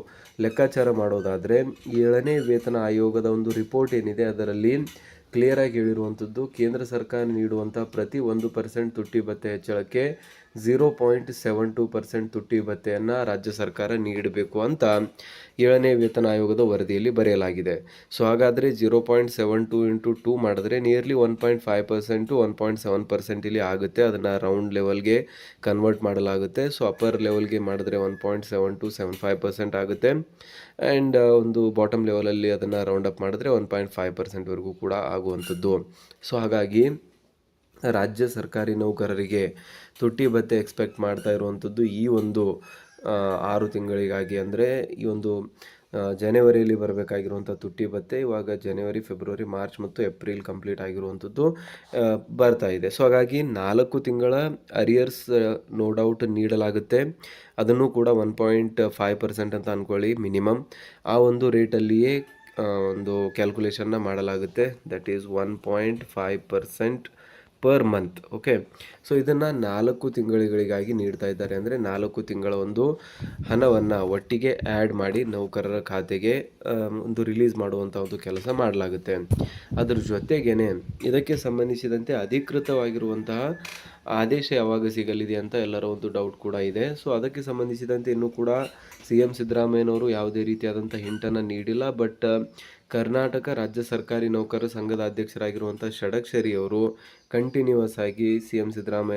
ಲೆಕ್ಕಾಚಾರ ಮಾಡೋದಾದರೆ, 7ನೇ ವೇತನ ಆಯೋಗದ ಒಂದು ರಿಪೋರ್ಟ್ ಏನಿದೆ ಅದರಲ್ಲಿ ಕ್ಲಿಯರಾಗಿ ಹೇಳಿರುವಂಥದ್ದು, ಕೇಂದ್ರ ಸರ್ಕಾರ ನೀಡುವಂಥ ಪ್ರತಿ 1% ತುಟ್ಟಿ ಭತ್ಯೆ ಹೆಚ್ಚಳಕ್ಕೆ 0.72% ತುಟ್ಟಿ ಭತ್ಯೆಯನ್ನು ರಾಜ್ಯ ಸರ್ಕಾರ ನೀಡಬೇಕು ಅಂತ 7ನೇ ವೇತನ ಆಯೋಗದ ವರದಿಯಲ್ಲಿ ಬರೆಯಲಾಗಿದೆ. ಸೊ ಹಾಗಾದರೆ 0.72 ಇಂಟು 2 ಮಾಡಿದ್ರೆ ನಿಯರ್ಲಿ 1.5% 1.7% ಇಲ್ಲಿ ಆಗುತ್ತೆ. ಅದನ್ನು ರೌಂಡ್ ಲೆವೆಲ್ಗೆ ಕನ್ವರ್ಟ್ ಮಾಡಲಾಗುತ್ತೆ. ಸೊ ಅಪ್ಪರ್ ಲೆವೆಲ್ಗೆ ಮಾಡಿದ್ರೆ 1.7275% ಆಗುತ್ತೆ, ಆ್ಯಂಡ್ ಒಂದು ಬಾಟಮ್ ಲೆವೆಲಲ್ಲಿ ಅದನ್ನು ರೌಂಡ್ ಅಪ್ ಮಾಡಿದ್ರೆ 1.5%ವರೆಗೂ ಕೂಡ ಆಗುವಂಥದ್ದು. ಸೊ ಹಾಗಾಗಿ ರಾಜ್ಯ ಸರ್ಕಾರಿ ನೌಕರರಿಗೆ ತುಟ್ಟಿ ಭತ್ಯೆ ಎಕ್ಸ್ಪೆಕ್ಟ್ ಮಾಡ್ತಾ ಇರುವಂಥದ್ದು ಈ ಒಂದು 6 ತಿಂಗಳಿಗಾಗಿ. ಅಂದರೆ ಈ ಒಂದು ಜನವರಿಯಲ್ಲಿ ಬರಬೇಕಾಗಿರುವಂಥ ತುಟ್ಟಿ ಭತ್ಯೆ ಇವಾಗ ಜನವರಿ, ಫೆಬ್ರವರಿ, ಮಾರ್ಚ್ ಮತ್ತು ಏಪ್ರಿಲ್ ಕಂಪ್ಲೀಟ್ ಆಗಿರುವಂಥದ್ದು ಬರ್ತಾ ಇದೆ. ಸೊ ಹಾಗಾಗಿ 4 ತಿಂಗಳ ಅರಿಯರ್ಸ್ ನೋ ಡೌಟ್ ನೀಡಲಾಗುತ್ತೆ. ಅದನ್ನು ಕೂಡ 1.5% ಅಂತ ಅಂದ್ಕೊಳ್ಳಿ ಮಿನಿಮಮ್. ಆ ಒಂದು ರೇಟಲ್ಲಿಯೇ ಒಂದು ಕ್ಯಾಲ್ಕುಲೇಷನ್ನ ಮಾಡಲಾಗುತ್ತೆ. That is 1.5% per month. Okay, so ಇದನ್ನು 4 ತಿಂಗಳಿಗಾಗಿ ನೀಡ್ತಾ ಇದ್ದಾರೆ. ಅಂದರೆ 4 ತಿಂಗಳ ಒಂದು ಹಣವನ್ನು ಒಟ್ಟಿಗೆ ಆ್ಯಡ್ ಮಾಡಿ ನೌಕರರ ಖಾತೆಗೆ ಒಂದು ರಿಲೀಸ್ ಮಾಡುವಂಥ ಒಂದು ಕೆಲಸ ಮಾಡಲಾಗುತ್ತೆ. ಅದ್ರ ಜೊತೆಗೇ ಇದಕ್ಕೆ ಸಂಬಂಧಿಸಿದಂತೆ ಅಧಿಕೃತವಾಗಿರುವಂತಹ ಆದೇಶ ಯಾವಾಗ ಸಿಗಲಿದೆ ಅಂತ ಎಲ್ಲರ ಒಂದು ಡೌಟ್ ಕೂಡ ಇದೆ. ಸೊ ಅದಕ್ಕೆ ಸಂಬಂಧಿಸಿದಂತೆ ಇನ್ನೂ ಕೂಡ CM ಸಿದ್ದರಾಮಯ್ಯನವರು ಯಾವುದೇ ರೀತಿಯಾದಂಥ ಹಿಂಟನ್ನು ನೀಡಿಲ್ಲ. ಬಟ್ ಕರ್ನಾಟಕ ರಾಜ್ಯ ಸರ್ಕಾರಿ ನೌಕರರ ಸಂಘದ ಅಧ್ಯಕ್ಷರಾಗಿರುವಂಥ ಷಡಕ್ಷರಿ ಅವರು ಕಂಟಿನ್ಯೂಯಸ್ ಆಗಿ CM ಸಿದ್ದರಾಮಯ್ಯ